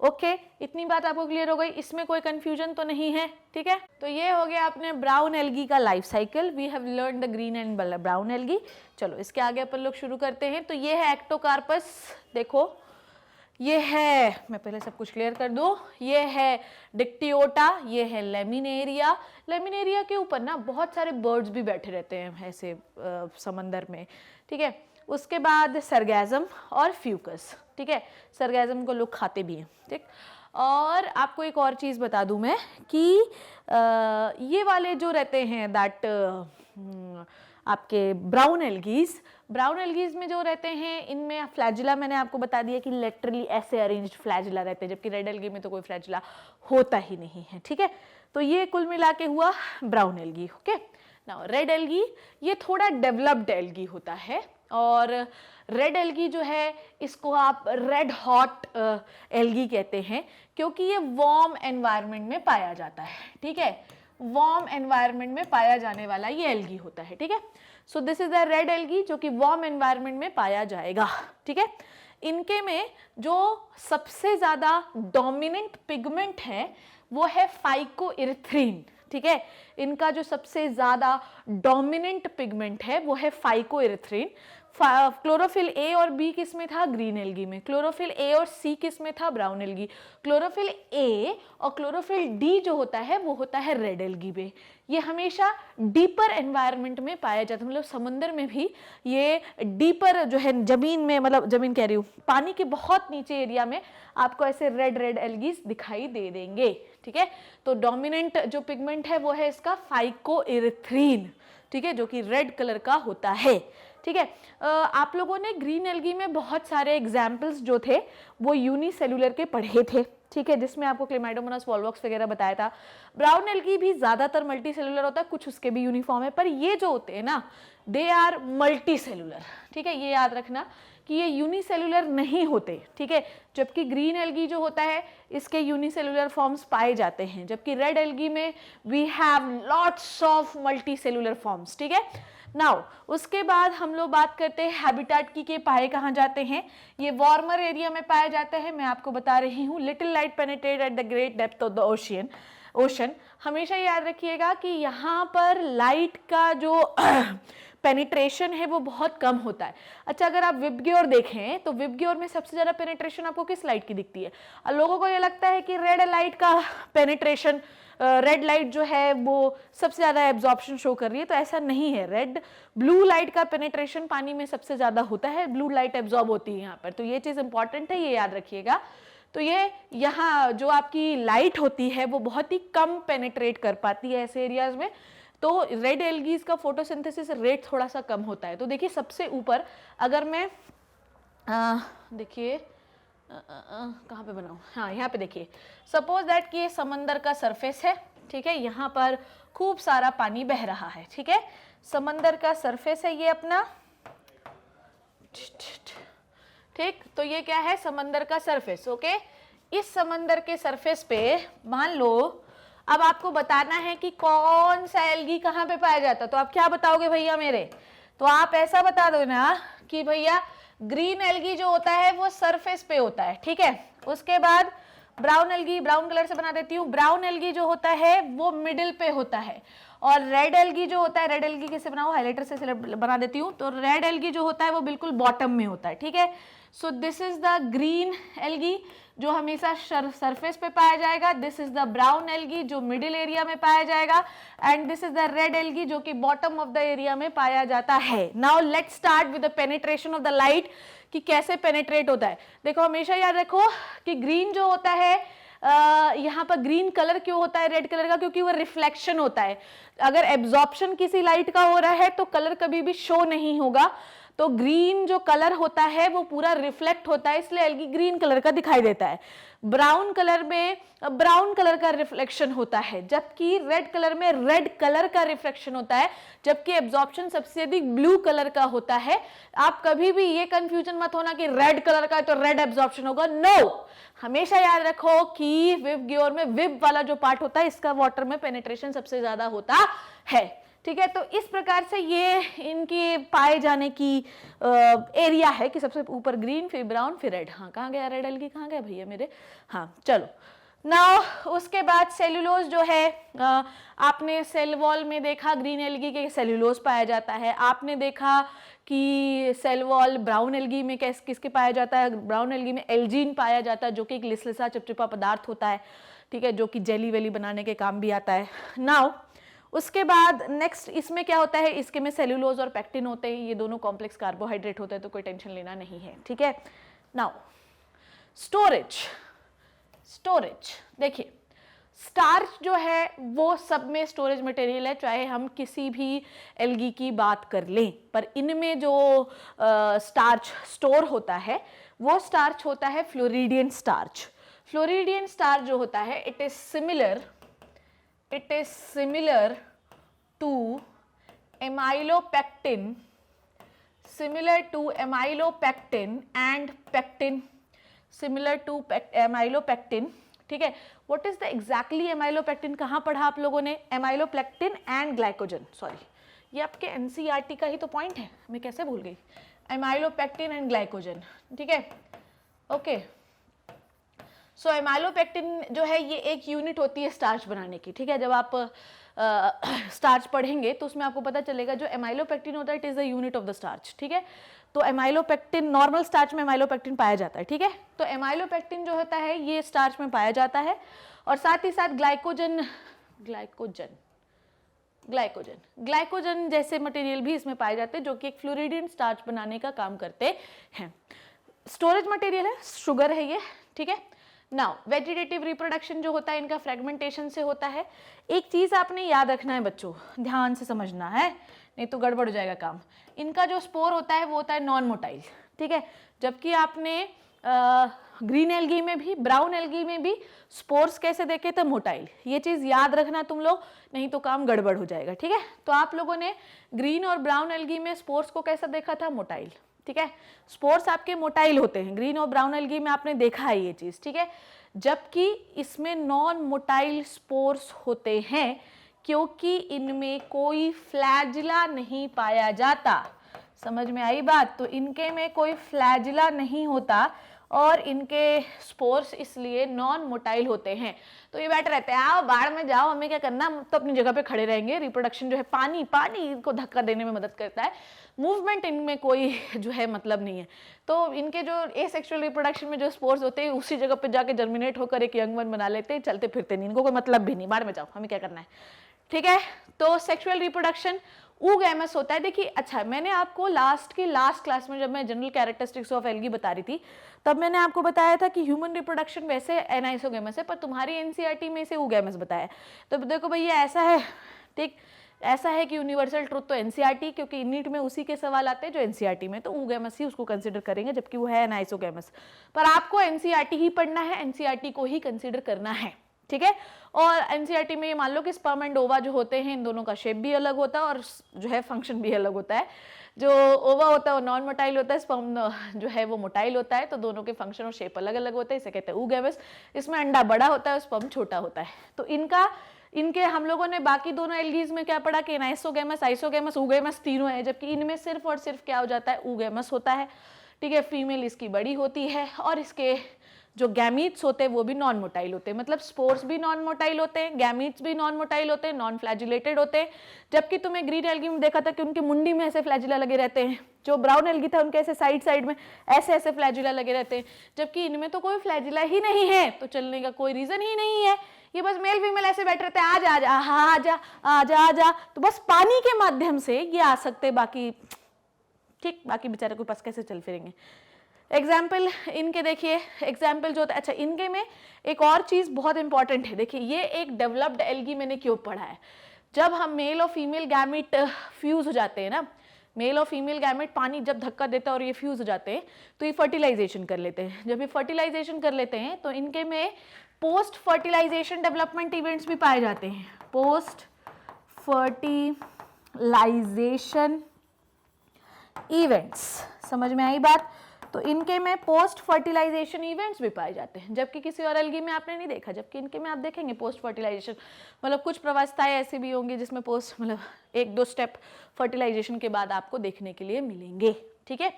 ओके, इतनी बात आपको क्लियर हो गई, इसमें कोई कंफ्यूजन तो नहीं है, ठीक है। तो ये हो गया अपने ब्राउन एल्गी का life cycle. We have learn the green and brown algae. चलो इसके आगे अपन लोग शुरू करते हैं। तो ये है एक्टोकार्पस, देखो ये है, मैं पहले सब कुछ क्लियर कर दूं, ये है डिक्टियोटा, ये है लेमिनेरिया। लेमिनेरिया के ऊपर ना बहुत सारे बर्ड्स भी बैठे रहते हैं ऐसे समंदर में, ठीक है। उसके बाद सरगैज़म और फ्यूकस, ठीक है। सरगैज़म को लोग खाते भी हैं, ठीक। और आपको एक और चीज़ बता दूं मैं कि ये वाले जो रहते हैं दैट आपके ब्राउन एल्गीज में जो रहते हैं, इनमें फ्लैजिला मैंने आपको बता दिया कि लेटरली ऐसे अरेंज्ड फ्लैजिला रहते हैं, जबकि रेड एल्गी में तो कोई फ्लैजिला होता ही नहीं है, ठीक है। तो ये कुल मिला के हुआ brown algae, okay. Now red algae, ये थोड़ा डेवलप्ड एल्गी होता है और रेड एल्गी जो है इसको आप रेड हॉट एल्गी कहते हैं, क्योंकि ये वार्म एनवायरनमेंट में पाया जाता है, ठीक है। वार्म एनवायरनमेंट में पाया जाने वाला ये एल्गी होता है, ठीक है। So this is the red algae जो कि वार्म एनवायरनमेंट में पाया जाएगा, ठीक है। इनके में जो सबसे ज्यादा डोमिनेंट पिगमेंट है वो है फाइकोइरिथ्रिन, ठीक है। इनका जो सबसे ज्यादा डोमिनेंट पिगमेंट है वो है फाइकोइरिथ्रिन। क्लोरोफिल ए और बी किस में था? ग्रीन एल्गी में। क्लोरोफिल ए और सी किस में था? Brown algae. क्लोरोफिल ए और क्लोरोफिल डी जो होता है वो होता है रेड एल्गी में। ये हमेशा डीपर एनवायरनमेंट में पाया जाता है, मतलब समुद्र में भी ये डीपर जो है जमीन में, मतलब जमीन कह रही हूँ, पानी के बहुत नीचे एरिया में आपको ऐसे रेड रेड एल्गीज दिखाई दे देंगे, ठीक है। तो डोमिनेंट जो पिगमेंट है वो है इसका फाइकोइरिथ्रिन, ठीक है, जो कि रेड कलर का होता है, ठीक है। आप लोगों ने ग्रीन एल्गी में बहुत सारे एग्जाम्पल्स जो थे वो यूनिसेलुलर के पढ़े थे, ठीक है, जिसमें आपको क्लेमाइडोमोनास वॉलवॉक्स वगैरह बताया था। ब्राउन एल्गी भी ज्यादातर मल्टी सेलुलर होता है, कुछ उसके भी यूनिफॉर्म है, पर ये जो होते हैं ना दे आर मल्टी सेलुलर, ठीक है। ये याद रखना कि ये यूनिसेलुलर नहीं होते, ठीक है। जबकि ग्रीन एल्गी जो होता है इसके यूनिसेलुलर फॉर्म्स पाए जाते हैं, जबकि रेड एल्गी में we have lots of multi cellular forms, ठीक है। नाउ उसके बाद हम लोग बात करते हैं हैबिटेट की, के पाए कहाँ जाते हैं। ये वार्मर एरिया में पाए जाते हैं, मैं आपको बता रही हूँ। Little light penetrate at the great depth of the ocean. Ocean, हमेशा याद रखिएगा कि यहाँ पर लाइट का जो पेनिट्रेशन है वो बहुत कम होता है। अच्छा, अगर आप विबग्योर देखें तो विबग्योर में सबसे ज्यादा पेनिट्रेशन आपको किस लाइट की दिखती है? और लोगों को ये लगता है कि रेड लाइट का पेनिट्रेशन, रेड लाइट जो है वो सबसे ज्यादा एब्जॉर्प्शन शो कर रही है, तो ऐसा नहीं है। रेड ब्लू लाइट का पेनिट्रेशन पानी में सबसे ज्यादा होता है, ब्लू लाइट एब्जॉर्ब होती है यहाँ पर, तो ये चीज इंपॉर्टेंट है, ये याद रखिएगा। तो ये यहाँ जो आपकी लाइट होती है वो बहुत ही कम पेनिट्रेट कर पाती है ऐसे एरियाज में, तो रेड एल्गीज का फोटोसिंथेसिस रेट थोड़ा सा कम होता है। तो देखिए सबसे ऊपर अगर मैं देखिए कहाँ पे बनाऊँ, हाँ यहाँ पे देखिए, सपोज दैट कि ये समंदर का सरफेस है, ठीक है, यहाँ पर खूब सारा पानी बह रहा है, ठीक है, समंदर का सरफेस है ये अपना, ठीक, तो ये क्या है, समंदर का सरफेस, ओके। इस समंदर के सरफेस पे मान लो अब आपको बताना है कि कौन सा एल्गी कहाँ पे पाया जाता है, तो आप क्या बताओगे भैया मेरे? तो आप ऐसा बता दो ना कि भैया ग्रीन एल्गी जो होता है वो सरफेस पे होता है, ठीक है। उसके बाद ब्राउन एल्गी, ब्राउन कलर से बना देती हूँ, ब्राउन एल्गी जो होता है वो मिडिल पे होता है, और रेड एल्गी जो होता है, रेड एल्गी कैसे बनाओ, हाइलाइटर से बना देती हूँ, तो रेड एल्गी जो होता है वो बिल्कुल बॉटम में होता है, ठीक है। So this is the green algae जो हमेशा सरफेस पे पाया जाएगा, this is the brown algae जो मिडिल एरिया में पाया जाएगा, and this is the red algae जो कि बॉटम ऑफ द एरिया में पाया जाता है। Now let's start with the penetration of the light, कि कैसे पेनिट्रेट होता है। देखो हमेशा याद रखो कि ग्रीन जो होता है, यहाँ पर ग्रीन कलर क्यों होता है रेड कलर का, क्योंकि वो रिफ्लेक्शन होता है। अगर एब्जॉर्प्शन किसी लाइट का हो रहा है तो कलर कभी भी शो नहीं होगा, तो ग्रीन जो कलर होता है वो पूरा रिफ्लेक्ट होता है, इसलिए एल्गी ग्रीन कलर का दिखाई देता है। ब्राउन कलर में ब्राउन कलर का रिफ्लेक्शन होता है, जबकि रेड कलर में रेड कलर का रिफ्लेक्शन होता है, जबकि एब्जॉर्प्शन सबसे अधिक ब्लू कलर का होता है। आप कभी भी ये कंफ्यूजन मत होना कि रेड कलर का है तो रेड एब्जॉर्प्शन होगा, नो, हमेशा याद रखो कि विबग्योर में विब वाला जो पार्ट होता है इसका वाटर में पेनिट्रेशन सबसे ज्यादा होता है, ठीक है। तो इस प्रकार से ये इनके पाए जाने की एरिया है कि सबसे ऊपर ग्रीन, फिर ब्राउन, फिर रेड। हाँ कहाँ गया रेड एल्गी, कहाँ गया भैया मेरे, हाँ चलो। नाउ उसके बाद सेल्यूलोज जो है, आपने सेल वॉल में देखा ग्रीन एल्गी के सेल्यूलोज पाया जाता है, आपने देखा कि सेल वॉल ब्राउन एल्गी में किसके पाया जाता है, ब्राउन एल्गी में एल्जीन पाया जाता है जो कि एक लिसलिसा चिपचिपा पदार्थ होता है, ठीक है, जो कि जेली वेली बनाने के काम भी आता है। नाउ उसके बाद नेक्स्ट इसमें क्या होता है, इसके में सेल्यूलोज और पेक्टिन होते हैं, ये दोनों कॉम्प्लेक्स कार्बोहाइड्रेट होते हैं, तो कोई टेंशन लेना नहीं है, ठीक है। नाउ स्टोरेज, स्टोरेज देखिए, स्टार्च जो है वो सब में स्टोरेज मटेरियल है, चाहे हम किसी भी एल्गी की बात कर लें, पर इनमें जो स्टार्च स्टोर होता है वो स्टार्च होता है फ्लोरिडियन स्टार्च। फ्लोरिडियन स्टार्च जो होता है it is similar to amylopectin, similar to amylopectin and pectin, similar to amylopectin, ठीक है। What is the exactly amylopectin, कहाँ पढ़ा आप लोगों ने, amylopectin एंड ग्लाइकोजन, सॉरी ये आपके एनसीईआरटी का ही तो पॉइंट है, मैं कैसे भूल गई, amylopectin एंड ग्लाइकोजन, ठीक है, ओके। सो एमाइलोपेक्टिन जो है ये एक यूनिट होती है स्टार्च बनाने की, ठीक है। जब आप स्टार्च पढ़ेंगे तो उसमें आपको पता चलेगा जो एमाइलोपेक्टिन होता है it is the unit of the starch, ठीक है। तो एमाइलोपेक्टिन नॉर्मल स्टार्च में एमाइलोपेक्टिन पाया जाता है, ठीक है। तो एमाइलोपेक्टिन जो होता है ये स्टार्च में पाया जाता है, और साथ ही साथ ग्लाइकोजन जैसे मटेरियल भी इसमें पाए जाते हैं जो कि एक फ्लोरिडियन स्टार्च बनाने का काम करते हैं। स्टोरेज मटेरियल है, शुगर है ये, ठीक है। नाउ वेजिटेटिव रिप्रोडक्शन जो होता है इनका फ्रेगमेंटेशन से होता है। एक चीज आपने याद रखना है बच्चों, ध्यान से समझना है नहीं तो गड़बड़ हो जाएगा काम। इनका जो स्पोर होता है वो होता है नॉन मोटाइल, ठीक है, जबकि आपने ग्रीन एल्गी में भी ब्राउन एल्गी में भी स्पोर्स कैसे देखे थे, मोटाइल। ये चीज याद रखना तुम लोग, नहीं तो काम गड़बड़ हो जाएगा, ठीक है। तो आप लोगों ने ग्रीन और ब्राउन एल्गी में स्पोर्स को कैसा देखा था, मोटाइल, ठीक है। स्पोर्स आपके मोटाइल होते हैं, ग्रीन और ब्राउन एल्गी में आपने देखा है ये चीज, ठीक है। जबकि इसमें नॉन मोटाइल स्पोर्स होते हैं क्योंकि इनमें कोई फ्लैजिला नहीं पाया जाता। समझ में आई बात? तो इनके में कोई फ्लैजिला नहीं होता और इनके स्पोर्स इसलिए नॉन मोटाइल होते हैं। तो ये बैठे रहते हैं, आओ बाढ़ में जाओ, हमें क्या करना, हम तो अपनी जगह पे खड़े रहेंगे। रिप्रोडक्शन जो है पानी इनको धक्का देने में मदद करता है, मूवमेंट इनमें कोई जो है मतलब नहीं है। तो इनके जो एसेक्सुअल रिप्रोडक्शन में जो स्पोर्स होते हैं उसी जगह पे जाके जर्मिनेट होकर एक यंग वन बना लेते हैं, चलते फिरते नहीं, इनको कोई मतलब भी नहीं, बाढ़ में जाओ, हमें क्या करना है, ठीक है। तो सेक्सुअल रिप्रोडक्शन oogamous होता है। देखिए अच्छा, मैंने आपको लास्ट क्लास में जब मैं जनरल कैरेक्टरिस्टिक्स ऑफ एल्गी बता रही थी तब मैंने आपको बताया था कि ह्यूमन रिप्रोडक्शन वैसे एनाइसोगेमस है, पर तुम्हारी एनसीईआरटी में इसे oogamous बताया। तो देखो भैया ऐसा है, ठीक, ऐसा है कि यूनिवर्सल ट्रुथ तो एनसीईआरटी, क्योंकि नीट में उसी के सवाल आते हैं जो एनसीईआरटी में, तो oogamous ही उसको कंसीडर करेंगे जबकि वो है एनाइसोगेमस। पर आपको एनसीईआरटी ही पढ़ना है, एनसीईआरटी को ही कंसीडर करना है, ठीक है। और एनसीईआरटी में ये मान लो कि स्पर्म एंड ओवा जो होते हैं इन दोनों का शेप भी अलग होता है और जो है फंक्शन भी अलग होता है। जो ओवा होता है वो नॉन मोटाइल होता है, स्पर्म जो है वो मोटाइल होता है, तो दोनों के फंक्शन और शेप अलग अलग होते हैं, इसे कहते हैं oogamous। इसमें अंडा बड़ा होता है, स्पर्म छोटा होता है। तो इनके हम लोगों ने बाकी दोनों एल्गीज में क्या पढ़ा कि एनाइसोगेमस, आइसोगेमस, oogamous तीनों है, जबकि इनमें सिर्फ और सिर्फ क्या हो जाता है, oogamous होता है, ठीक है। फीमेल इसकी बड़ी होती है और इसके जो गैमीट्स होते हैं वो भी नॉन मोटाइल होते हैं, मतलब स्पोर्स भी नॉन मोटाइल होते हैं, गैमीट्स भी नॉन मोटाइल होते हैं, नॉन फ्लैजिलेटेड होते हैं। जबकि तुम्हें ग्रीन एल्गी में देखा था कि उनकी मुंडी में ऐसे फ्लैजिला लगे रहते हैं, जो ब्राउन एल्गी था उनके ऐसे साइड में ऐसे फ्लैजिला लगे रहते हैं, जबकि इनमें तो कोई फ्लैजिला ही नहीं है, तो चलने का कोई रीजन ही नहीं है। ये बस मेल फीमेल ऐसे बैठे रहते हैं, आजा आजा आजा आजा आजा, तो बस पानी के माध्यम से ये आ सकते, बाकी ठीक, बाकी बेचारे के पास कैसे चल फिरेंगे। एग्जाम्पल इनके देखिए, एग्जाम्पल जो होता है, अच्छा इनके में एक और चीज़ बहुत इंपॉर्टेंट है। देखिए ये एक डेवलप्ड एल्गी मैंने क्यों पढ़ा है, जब हम मेल और फीमेल गैमेट फ्यूज हो जाते हैं ना, मेल और फीमेल गैमेट पानी जब धक्का देता है और ये फ्यूज हो जाते हैं तो ये फर्टिलाइजेशन कर लेते हैं। जब ये फर्टिलाइजेशन कर लेते हैं तो इनके में पोस्ट फर्टिलाइजेशन डेवलपमेंट इवेंट्स भी पाए जाते हैं, पोस्ट फर्टिलाइजेशन इवेंट्स, समझ में आई बात। तो इनके में पोस्ट फर्टिलाइजेशन इवेंट्स भी पाए जाते हैं, जबकि किसी और एल्गी में आपने नहीं देखा, जबकि इनके में आप देखेंगे पोस्ट फर्टिलाइजेशन, मतलब कुछ प्रवस्थाएं ऐसी भी होंगी जिसमें पोस्ट मतलब 1-2 स्टेप फर्टिलाइजेशन के बाद आपको देखने के लिए मिलेंगे, ठीक है।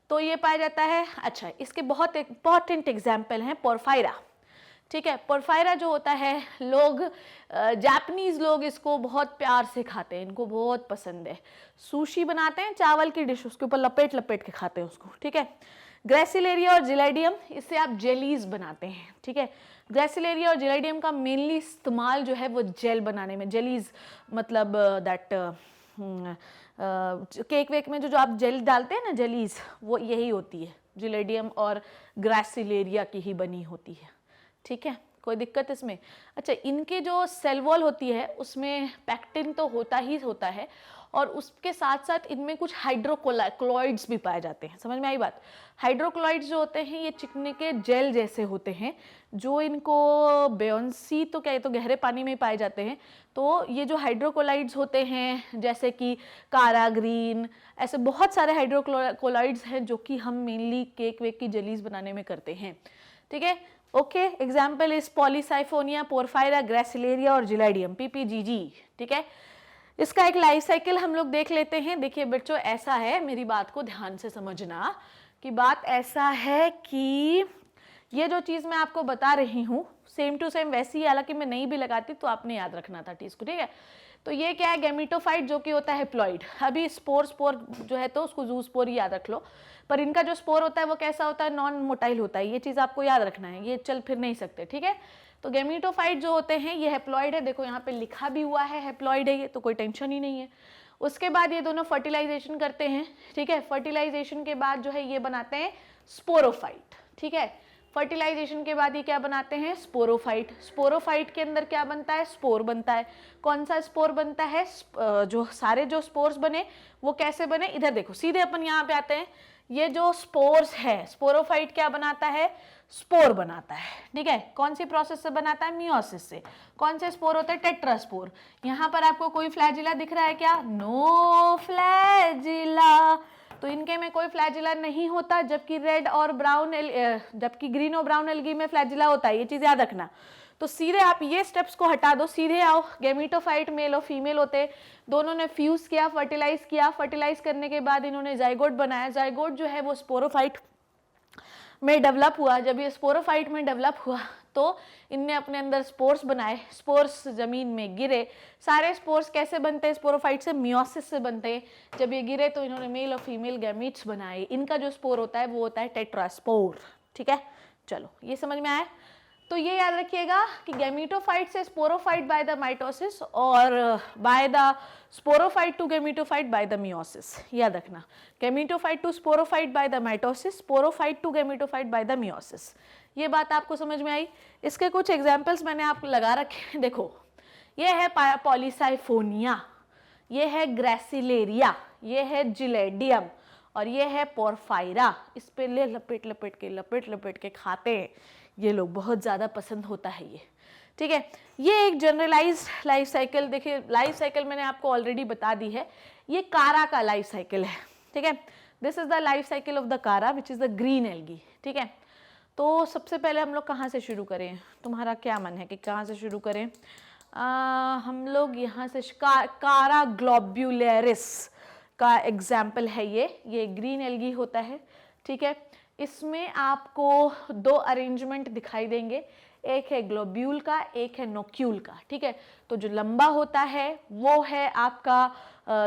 तो ये पाया जाता है। अच्छा इसके बहुत इंपॉर्टेंट एग्जाम्पल हैं पोरफायरा, ठीक है। पोरफायरा जो होता है, लोग जापानीज लोग इसको बहुत प्यार से खाते हैं, इनको बहुत पसंद है। सुशी बनाते हैं, चावल की डिश, उसके ऊपर लपेट लपेट के खाते हैं उसको, ठीक है। ग्रेसिलेरिया और जिलेडियम, इससे आप जेलीज बनाते हैं, ठीक है। ग्रेसिलेरिया और जिलेडियम का मेनली इस्तेमाल जो है वो जेल बनाने में, जेलीज मतलब दैट केक वेक में जो आप जेल डालते हैं ना, जेलीज, वो यही होती है, जिलेडियम और ग्रेसिलेरिया की ही बनी होती है, ठीक है। कोई दिक्कत इसमें। अच्छा इनके जो सेल वॉल होती है उसमें पैक्टिन तो होता ही होता है, और उसके साथ साथ इनमें कुछ हाइड्रोक्लोराइड्स भी पाए जाते हैं, समझ में आई बात। हाइड्रोक्लोराइड्स जो होते हैं ये चिकने के जेल जैसे होते हैं, जो इनको बेयोंसी तो क्या, तो गहरे पानी में पाए जाते हैं। तो ये जो हाइड्रोक्लोराइड्स होते हैं जैसे कि कारा ग्रीन, ऐसे बहुत सारे हाइड्रोक्लोराइड्स हैं जो कि हम मेनली केक वेक की जेलीज बनाने में करते हैं, ठीक है। Okay, example is Polysiphonia, porphyra, gracilaria और जिलेडियम, PPGG, ठीक है। इसका एक लाइफ साइकिल हम लोग देख लेते हैं। देखिए बच्चों ऐसा है, मेरी बात को ध्यान से समझना कि बात ऐसा है कि ये जो चीज़ मैं आपको बता रही हूँ सेम टू सेम वैसी ही, हालांकि मैं नहीं भी लगाती तो आपने याद रखना था चीज़ को, ठीक है। तो ये क्या है, गैमेटोफाइट जो कि होता है हैप्लॉइड। अभी स्पोर जो है तो उसको जूस्पोर ही याद रख लो, पर इनका जो स्पोर होता है वो कैसा होता है, नॉन मोटाइल होता है। ये चीज़ आपको याद रखना है, ये चल फिर नहीं सकते, ठीक है। तो गैमेटोफाइट जो होते हैं ये हैप्लॉइड है, देखो यहाँ पे लिखा भी हुआ है हैप्लॉइड है ये, तो कोई टेंशन ही नहीं है। उसके बाद ये दोनों फर्टिलाइजेशन करते हैं, ठीक है। फर्टिलाइजेशन के बाद जो है ये बनाते हैं स्पोरोफाइट, ठीक है। फर्टिलाइजेशन के बाद ये क्या बनाते हैं, स्पोरोफाइट। स्पोरोफाइट के अंदर क्या बनता है, स्पोर बनता है। कौन सा स्पोर बनता है, जो सारे जो स्पोर्स बने वो कैसे बने, इधर देखो सीधे अपन यहाँ पे आते हैं। ये जो स्पोर्स है, स्पोरोफाइट क्या बनाता है, स्पोर बनाता है, ठीक है। कौन सी प्रोसेस से बनाता है, मियोसिस से। कौन से स्पोर होते हैं, टेट्रास्पोर। यहाँ पर आपको कोई फ्लैजिला दिख रहा है क्या, नो फ्लैजिला, तो इनके में कोई फ्लैजिला नहीं होता, जबकि रेड और ब्राउन जबकि ग्रीन और ब्राउन एल्गी में फ्लैजिला होता है, ये चीज याद रखना। तो सीधे आप ये स्टेप्स को हटा दो, सीधे आओ, गैमेटोफाइट मेल और फीमेल होते, दोनों ने फ्यूज किया, फर्टिलाइज किया, फर्टिलाइज करने के बाद इन्होंने जाइगोट बनाया। जाइगोट जो है वो स्पोरोफाइट में डेवलप हुआ, जब ये स्पोरोफाइट में डेवलप हुआ तो इनने अपने अंदर स्पोर्स बनाए, स्पोर्स जमीन में गिरे। सारे स्पोर्स कैसे बनते हैं स्पोरोफाइट से? मियोसिस से बनते हैं। जब ये गिरे तो इन्होंने मेल और फीमेल गैमीट्स बनाए। इनका जो स्पोर होता है वो होता है टेट्रास्पोर। ठीक है, चलो ये समझ में आया। तो ये याद रखिएगा कि गैमीटोफाइट से स्पोरोफाइट बाय द माइटोसिस और by the sporophyte to gametophyte by the meiosis. याद रखना, gametophyte to sporophyte by the mitosis, sporophyte to gametophyte by the meiosis. ये बात आपको समझ में आई? इसके कुछ एग्जाम्पल्स मैंने आपको लगा रखे हैं। देखो, ये है पॉलीसाइफोनिया, ये है ग्रेसिलेरिया, ये है जिलेडियम और ये है पोरफायरा। इस पे ले लपेट लपेट के खाते हैं ये लोग, बहुत ज़्यादा पसंद होता है ये। ठीक है, ये एक जनरलाइज्ड लाइफ साइकिल। देखिए, लाइफ साइकिल मैंने आपको ऑलरेडी बता दी है। ये कारा का लाइफ साइकिल है। ठीक है, this is the life cycle of the Chara which is the green algae. ठीक है, तो सबसे पहले हम लोग कहाँ से शुरू करें? तुम्हारा क्या मन है कि कहाँ से शुरू करें? हम लोग यहाँ से कारा ग्लोब्यूलेरिस का एग्जाम्पल है ये ग्रीन एल्गी होता है। ठीक है, इसमें आपको दो अरेंजमेंट दिखाई देंगे, एक है ग्लोब्यूल का, एक है नोक्यूल का। ठीक है, तो जो लंबा होता है वो है आपका,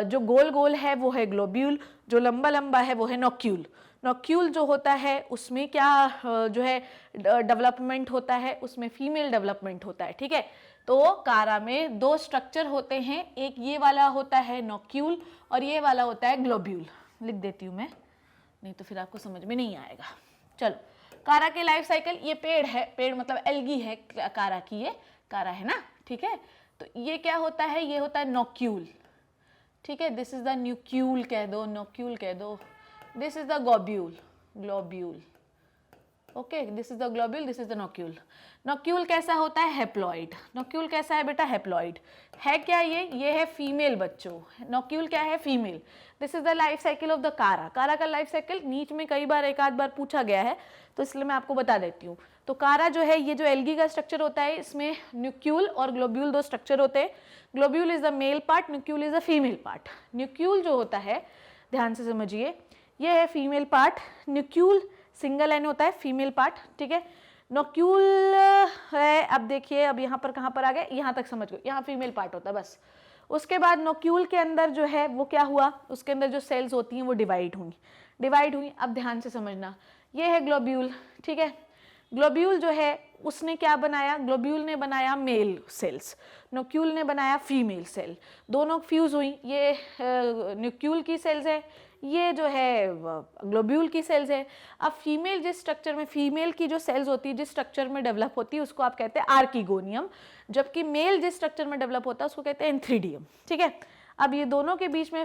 जो गोल गोल है वो है ग्लोब्यूल, जो लंबा लंबा है वो है नोक्यूल। नोक्यूल जो होता है उसमें क्या जो है डेवलपमेंट होता है, उसमें फीमेल डेवलपमेंट होता है। ठीक है, तो कारा में दो स्ट्रक्चर होते हैं, एक ये वाला होता है नोक्यूल और ये वाला होता है ग्लोब्यूल। लिख देती हूँ मैं, नहीं तो फिर आपको समझ में नहीं आएगा। चलो, कारा के लाइफ साइकिल, ये पेड़ है, पेड़ मतलब एल्गी है कारा की, ये कारा है ना। ठीक है, तो ये क्या होता है? ये होता है नोक्यूल। ठीक है, दिस इज द न्यूक्यूल कह दो, नोक्यूल कह दो। This is the globule. Okay, this is the globule, this is the nucule. Nucule कैसा होता है? हैप्लॉइड। नोक्यूल कैसा है बेटा? हैप्लॉइड है। क्या ये है फीमेल बच्चों। नोक्यूल क्या है? Female. This is the life cycle of the कारा। कारा का लाइफ साइकिल नीच में कई बार एक आध बार पूछा गया है, तो इसलिए मैं आपको बता देती हूँ। तो कारा जो है, ये जो एल्गी का स्ट्रक्चर होता है, इसमें न्यूक्यूल और ग्लोब्यूल दो स्ट्रक्चर होते हैं। Globule is the male part, nucule is the female part. Nucule जो होता है, ध्यान से समझिए, ये है female part. Nucule single n होता है, फीमेल पार्ट। ठीक है, नोक्यूल है, अब देखिए, अब यहाँ पर कहाँ पर आ गए, यहाँ तक समझ गए, यहाँ फीमेल पार्ट होता है बस। उसके बाद नोक्यूल के अंदर जो है वो क्या हुआ, उसके अंदर जो सेल्स होती हैं वो डिवाइड हुई। अब ध्यान से समझना, ये है ग्लोब्यूल। ठीक है, ग्लोब्यूल जो है उसने क्या बनाया? ग्लोब्यूल ने बनाया मेल सेल्स, नोक्यूल ने बनाया फीमेल सेल। दोनों फ्यूज हुई, ये न्यूक्यूल की सेल्स है, ये जो है ग्लोब्यूल की सेल्स है। अब फीमेल जिस स्ट्रक्चर में, फीमेल की जो सेल्स होती है जिस स्ट्रक्चर में डेवलप होती है उसको आप कहते हैं आर्किगोनियम, जबकि मेल जिस स्ट्रक्चर में डेवलप होता है उसको कहते हैं एंथ्रीडियम। ठीक है, अब ये दोनों के बीच में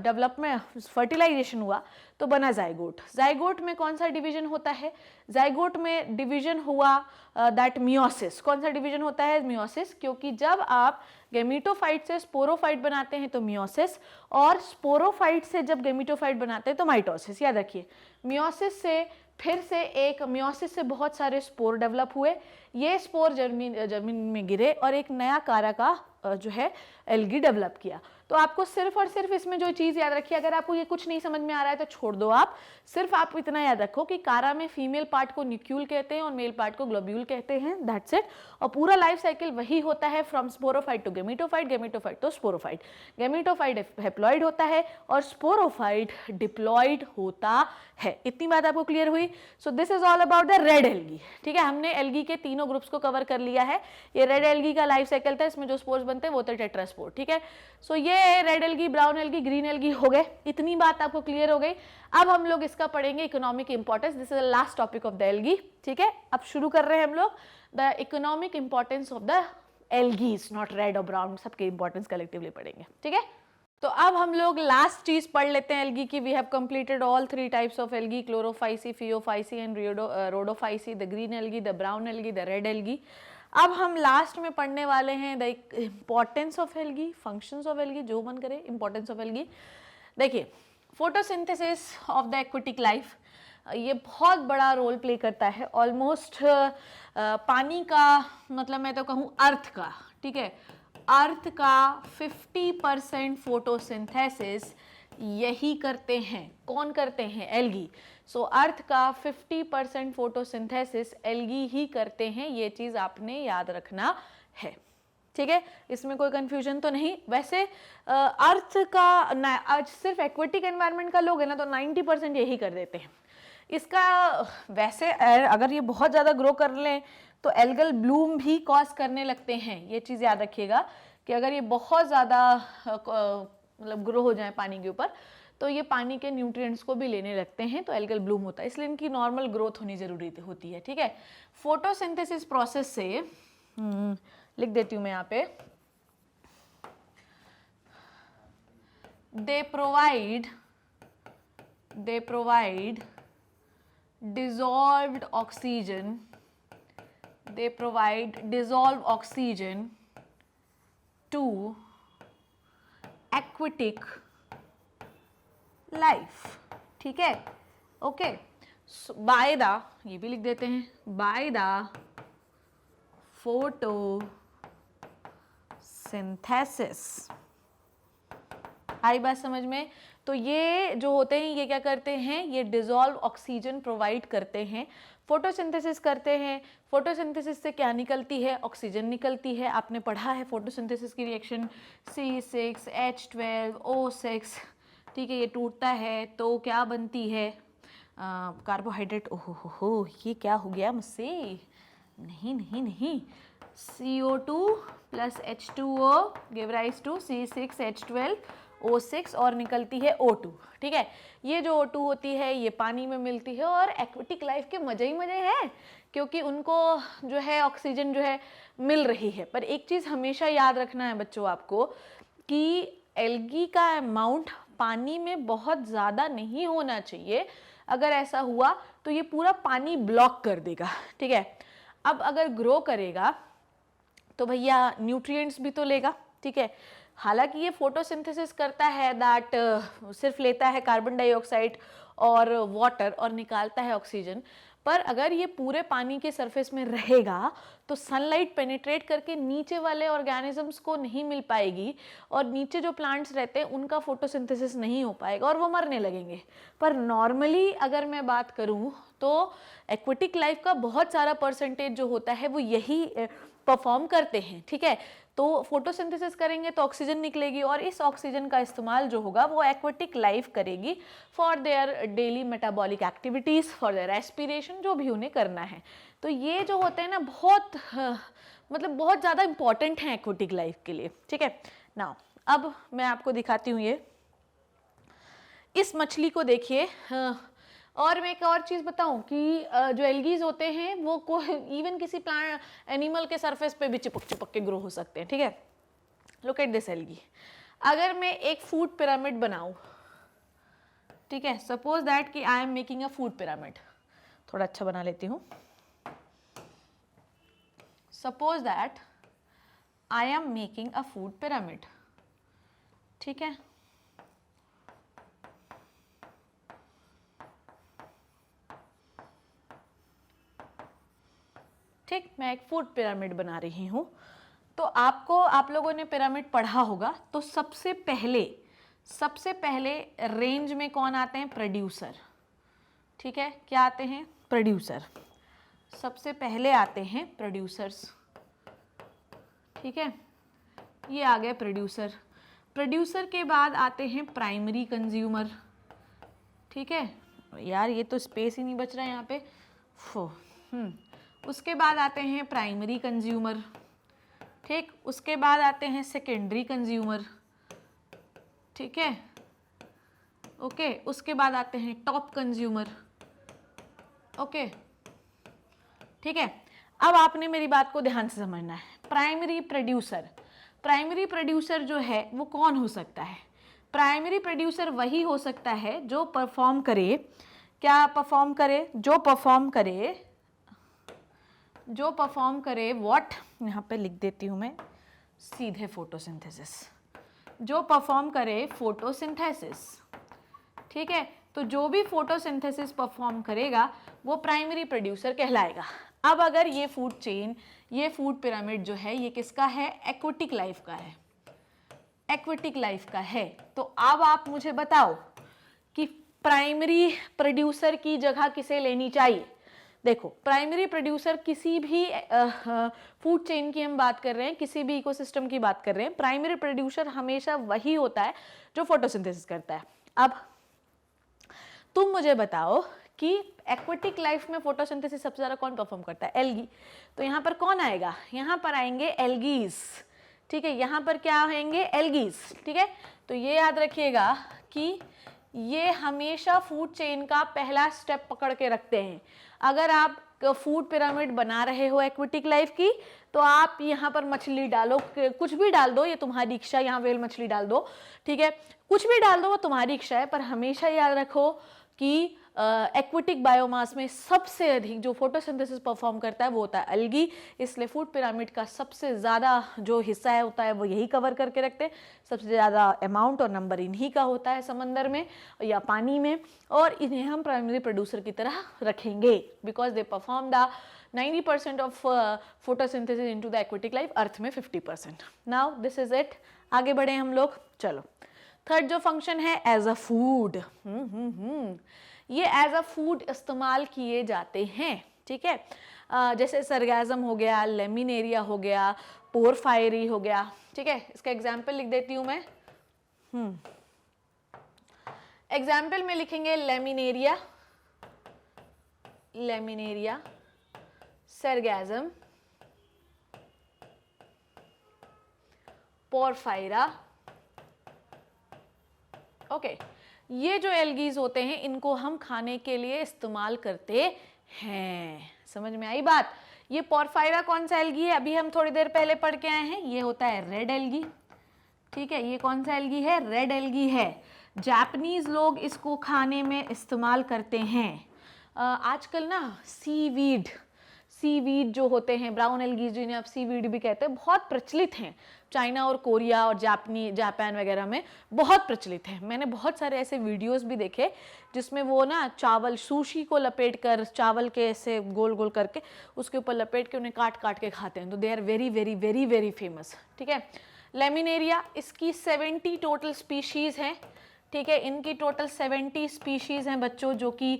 डेवलपमेंट फर्टिलाइजेशन हुआ तो बना जाइगोट। जाइगोट में कौन सा डिवीजन होता है? जाइगोट में डिवीजन हुआ दैट मियोसिस। कौन सा डिवीजन होता है? मियोसिस, क्योंकि जब आप गैमीटोफाइट से स्पोरोफाइट बनाते हैं तो मियोसिस, और स्पोरोफाइट से जब गैमीटोफाइट बनाते हैं तो माइटोसिस। याद रखिए, मियोसिस से फिर से एक मियोसिस से बहुत सारे स्पोर डेवलप हुए, ये स्पोर जमीन में गिरे और एक नया कारा का जो है एल्गी डेवलप किया। तो आपको सिर्फ और सिर्फ इसमें जो चीज़ याद रखिए, अगर आपको ये कुछ नहीं समझ में आ रहा है तो छोड़ दो आप, सिर्फ आप इतना याद रखो कि कारा में फीमेल पार्ट को न्यूक्यूल कहते हैं और मेल पार्ट को ग्लोब्यूल कहते हैं, दैट्स इट। और पूरा लाइफ साइकिल वही होता है, from sporophyte to gametophyte, gametophyte to sporophyte. Gametophyte haploid होता है और स्पोरोफाइट डिप्लॉइड होता है। इतनी बात आपको क्लियर हुई? So this is all about the red algae. ठीक है, हमने एल्गी के तीनों ग्रुप्स को कवर कर लिया है। ये रेड एल्गी का लाइफ साइकिल था, इसमें जो स्पोर्स बनते हैं वो थे टेट्रास्पोर। ठीक है, सो ये red algae, brown algae, green algae हो गए। इतनी बात आपको क्लियर हो गई। अब हम लोग इसका पढ़ेंगे economic importance. This is the last topic of the algae. ठीक है, अब शुरू कर रहे हैं हम लोग the economic importance of the algae, not red और ब्राउन, सबके इंपॉर्टेंस कलेक्टिवली पढ़ेंगे। ठीक है, तो अब हम लोग लास्ट चीज पढ़ लेते हैं एल्गी की। We have completed all 3 types of algae, Chlorophyceae, Phaeophyceae and Rhodophyceae, the green algae, the brown algae, the red algae. अब हम लास्ट में पढ़ने वाले हैं the importance of algae, functions of algae, जो मन करे, इम्पॉर्टेंस ऑफ एल्गी। देखिए, photosynthesis of the aquatic life, ये बहुत बड़ा रोल प्ले करता है। ऑलमोस्ट पानी का, मतलब मैं तो कहूँ अर्थ का, ठीक है, अर्थ का 50% फोटोसिंथेसिस यही करते हैं। कौन करते हैं? एल्गी। सो अर्थ का 50% फोटोसिंथेसिस एल्गी ही करते हैं, ये चीज आपने याद रखना है। ठीक है, इसमें कोई कंफ्यूजन तो नहीं। वैसे अर्थ का आज सिर्फ एक्वेटिक एनवायरनमेंट का लोग है ना तो 90% यही कर देते हैं। इसका वैसे अगर ये बहुत ज़्यादा ग्रो कर लें तो एल्गल ब्लूम भी कॉज करने लगते हैं। ये चीज़ याद रखिएगा कि अगर ये बहुत ज़्यादा मतलब ग्रो हो जाए पानी के ऊपर तो ये पानी के न्यूट्रिएंट्स को भी लेने लगते हैं, तो एल्गल ब्लूम होता है। इसलिए इनकी नॉर्मल ग्रोथ होनी जरूरी होती है। ठीक है, फोटोसिंथेसिस प्रोसेस से लिख देती हूँ मैं यहाँ पे, they provide dissolved oxygen, they provide dissolved oxygen to aquatic life। ठीक है, ओके। बाय द, ये भी लिख देते हैं, बाय द फोटोसिंथेसिस। आई बात समझ में? तो ये जो होते हैं ये क्या करते हैं? ये डिसॉल्व ऑक्सीजन प्रोवाइड करते हैं, फोटोसिंथेसिस करते हैं। फोटोसिंथेसिस से क्या निकलती है? ऑक्सीजन निकलती है। आपने पढ़ा है फोटोसिंथेसिस की रिएक्शन C6H12O6। ठीक है, ये टूटता है तो क्या बनती है? कार्बोहाइड्रेट। ओहो हो, ये क्या हो गया मुझसे? नहीं नहीं नहीं, CO2 plus H2O give rise to C6H12O6 और निकलती है O2। ठीक है, ये जो O2 होती है ये पानी में मिलती है और एक्वेटिक लाइफ के मजे ही मजे हैं क्योंकि उनको जो है ऑक्सीजन जो है मिल रही है। पर एक चीज़ हमेशा याद रखना है बच्चों आपको कि एल्गी का अमाउंट पानी में बहुत ज़्यादा नहीं होना चाहिए। अगर ऐसा हुआ तो ये पूरा पानी ब्लॉक कर देगा। ठीक है, अब अगर ग्रो करेगा तो भैया न्यूट्रिएंट्स भी तो लेगा। ठीक है, हालांकि ये फोटोसिंथेसिस करता है दैट सिर्फ लेता है कार्बन डाइऑक्साइड और वाटर और निकालता है ऑक्सीजन, पर अगर ये पूरे पानी के सरफेस में रहेगा तो सनलाइट पेनिट्रेट करके नीचे वाले ऑर्गेनिजम्स को नहीं मिल पाएगी और नीचे जो प्लांट्स रहते हैं उनका फोटोसिंथेसिस नहीं हो पाएगा और वो मरने लगेंगे। पर नॉर्मली अगर मैं बात करूं तो एक्वेटिक लाइफ का बहुत सारा परसेंटेज जो होता है वो यही परफॉर्म करते हैं। ठीक है, तो फोटोसिंथेसिस करेंगे तो ऑक्सीजन निकलेगी और इस ऑक्सीजन का इस्तेमाल जो होगा वो एक्वेटिक लाइफ करेगी for their daily metabolic activities, for their respiration, जो भी उन्हें करना है। तो ये जो होते हैं ना बहुत मतलब बहुत ज़्यादा इंपॉर्टेंट हैं एक्वेटिक लाइफ के लिए। ठीक है, नाउ अब मैं आपको दिखाती हूँ ये, इस मछली को देखिए। और मैं एक और चीज़ बताऊं कि जो एल्गीज होते हैं वो इवन किसी प्लांट एनिमल के सरफेस पे भी चिपक के ग्रो हो सकते हैं। ठीक है, लुक एट दिस एल्गी। अगर मैं एक फूड पिरामिड बनाऊं, ठीक है, सपोज दैट कि I am making a food pyramid, थोड़ा अच्छा बना लेती हूँ। Suppose that I am making a food pyramid. ठीक है, ठीक, मैं एक फूड पिरामिड बना रही हूँ। तो आप लोगों ने पिरामिड पढ़ा होगा, तो सबसे पहले रेंज में कौन आते हैं? प्रोड्यूसर। ठीक है, क्या आते हैं? प्रोड्यूसर। सबसे पहले आते हैं प्रोड्यूसर्स। ठीक है, ये आ गए प्रोड्यूसर। प्रोड्यूसर के बाद आते हैं प्राइमरी कंज्यूमर। ठीक है यार, ये तो स्पेस ही नहीं बच रहा है यहाँ पे। उसके बाद आते हैं प्राइमरी कंज्यूमर। ठीक, उसके बाद आते हैं सेकेंडरी कंज्यूमर। ठीक है, ओके, उसके बाद आते हैं टॉप कंज्यूमर। ओके, ठीक है, अब आपने मेरी बात को ध्यान से समझना है। प्राइमरी प्रोड्यूसर जो है वो कौन हो सकता है? प्राइमरी प्रोड्यूसर वही हो सकता है जो परफॉर्म करे, क्या परफॉर्म करे? जो परफॉर्म करे व्हाट, यहाँ पे लिख देती हूँ मैं सीधे फोटोसिंथेसिस। जो परफॉर्म करे फोटोसिंथेसिस। ठीक है, तो जो भी फोटोसिंथेसिस परफॉर्म करेगा वो प्राइमरी प्रोड्यूसर कहलाएगा। अब अगर ये फूड पिरामिड जो है ये किसका है? एक्वेटिक लाइफ का है। एक्वेटिक लाइफ का है। तो अब आप मुझे बताओ कि प्राइमरी प्रोड्यूसर की जगह किसे लेनी चाहिए। देखो, प्राइमरी प्रोड्यूसर किसी भी फूड चेन की हम बात कर रहे हैं, किसी भी इकोसिस्टम की बात कर रहे हैं, प्राइमरी प्रोड्यूसर हमेशा वही होता है जो फोटोसिंथेसिस करता है। अब तुम मुझे बताओ कि एक्वेटिक लाइफ में फोटोसिंथेसिस सबसे ज़्यादा कौन परफॉर्म करता है? एल्गी। तो यहाँ पर कौन आएगा? यहाँ पर आएंगे एल्गीज। ठीक है, यहाँ पर क्या आएंगे? एल्गीज। ठीक है, तो ये याद रखिएगा कि ये हमेशा फूड चेन का पहला स्टेप पकड़ के रखते हैं। अगर आप फूड पिरामिड बना रहे हो एक्वेटिक लाइफ की, तो आप यहाँ पर मछली डालो, कुछ भी डाल दो, ये तुम्हारी इच्छा, यहाँ वेल मछली डाल दो, ठीक है, कुछ भी डाल दो, वो तुम्हारी इच्छा है, पर हमेशा याद रखो कि एक्वेटिक बायोमास में सबसे अधिक जो फोटोसिंथेसिस परफॉर्म करता है वो होता है एल्गी। इसलिए फूड पिरामिड का सबसे ज़्यादा जो हिस्सा है होता है वो यही कवर करके रखते हैं। सबसे ज़्यादा अमाउंट और नंबर इन्हीं का होता है समंदर में या पानी में, और इन्हें हम प्राइमरी प्रोड्यूसर की तरह रखेंगे because they perform the 90% of photosynthesis into the aquatic life, earth में 50%। Now this is it. आगे बढ़े हम लोग। चलो, थर्ड जो फंक्शन है एज अ फूड, ये एज अ फूड इस्तेमाल किए जाते हैं। ठीक है, जैसे सरगाज़म हो गया, लेमिनेरिया हो गया, पोरफायरी हो गया। ठीक है, इसका एग्जाम्पल लिख देती हूँ मैं। एग्जाम्पल में लिखेंगे लेमिनेरिया, लेमिनेरिया, सरगाज़म, पोरफायरा। ओके, ये जो एल्गीज होते हैं इनको हम खाने के लिए इस्तेमाल करते हैं। समझ में आई बात? ये पोरफायरा कौन सा एल्गी है? अभी हम थोड़ी देर पहले पढ़ के आए हैं, ये होता है रेड एल्गी। ठीक है, ये कौन सा एल्गी है? रेड एल्गी है। जापानीज लोग इसको खाने में इस्तेमाल करते हैं। आजकल ना सीवीड जो होते हैं, ब्राउन एल्गीज जिन्हें आप सीवीड भी कहते हैं, बहुत प्रचलित हैं। चाइना और कोरिया और जापान वगैरह में बहुत प्रचलित है। मैंने बहुत सारे ऐसे वीडियोस भी देखे जिसमें वो ना चावल, सुशी को लपेट कर, चावल के ऐसे गोल गोल करके उसके ऊपर लपेट के उन्हें काट काट के खाते हैं। तो they are very very very very famous. ठीक है, लेमिनेरिया, इसकी 70 टोटल स्पीशीज़ हैं। ठीक है, इनकी टोटल 70 स्पीशीज़ हैं बच्चों, जो कि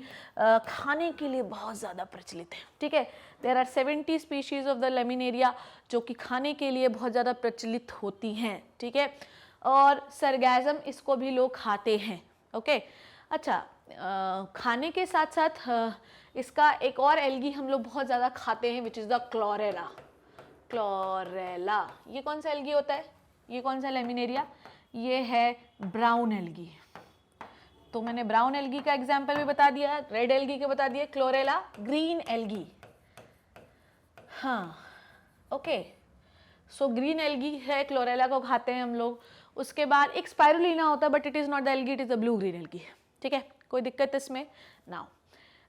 खाने के लिए बहुत ज़्यादा प्रचलित है। ठीक है, there are 70 species of the Laminaria जो कि खाने के लिए बहुत ज़्यादा प्रचलित होती हैं। ठीक है, और सरगाज़म, इसको भी लोग खाते हैं। ओके, अच्छा, खाने के साथ साथ इसका एक और एल्गी हम लोग बहुत ज़्यादा खाते हैं, which is the chlorella. Chlorella, ये कौन सा एल्गी होता है? ये कौन सा लेमिनेरिया? ये है ब्राउन एल्गी। तो मैंने ब्राउन एल्गी का एग्जाम्पल भी बता दिया, रेड एल्गी के बता दिए, क्लोरेला, ग्रीन एल्गी। हाँ, ओके, सो ग्रीन एल्गी है, क्लोरेला को खाते हैं हम लोग। उसके बाद एक स्पाइरुलिना होता है, but it is not the algae, it is the blue green algae. ठीक है, कोई दिक्कत इसमें ना।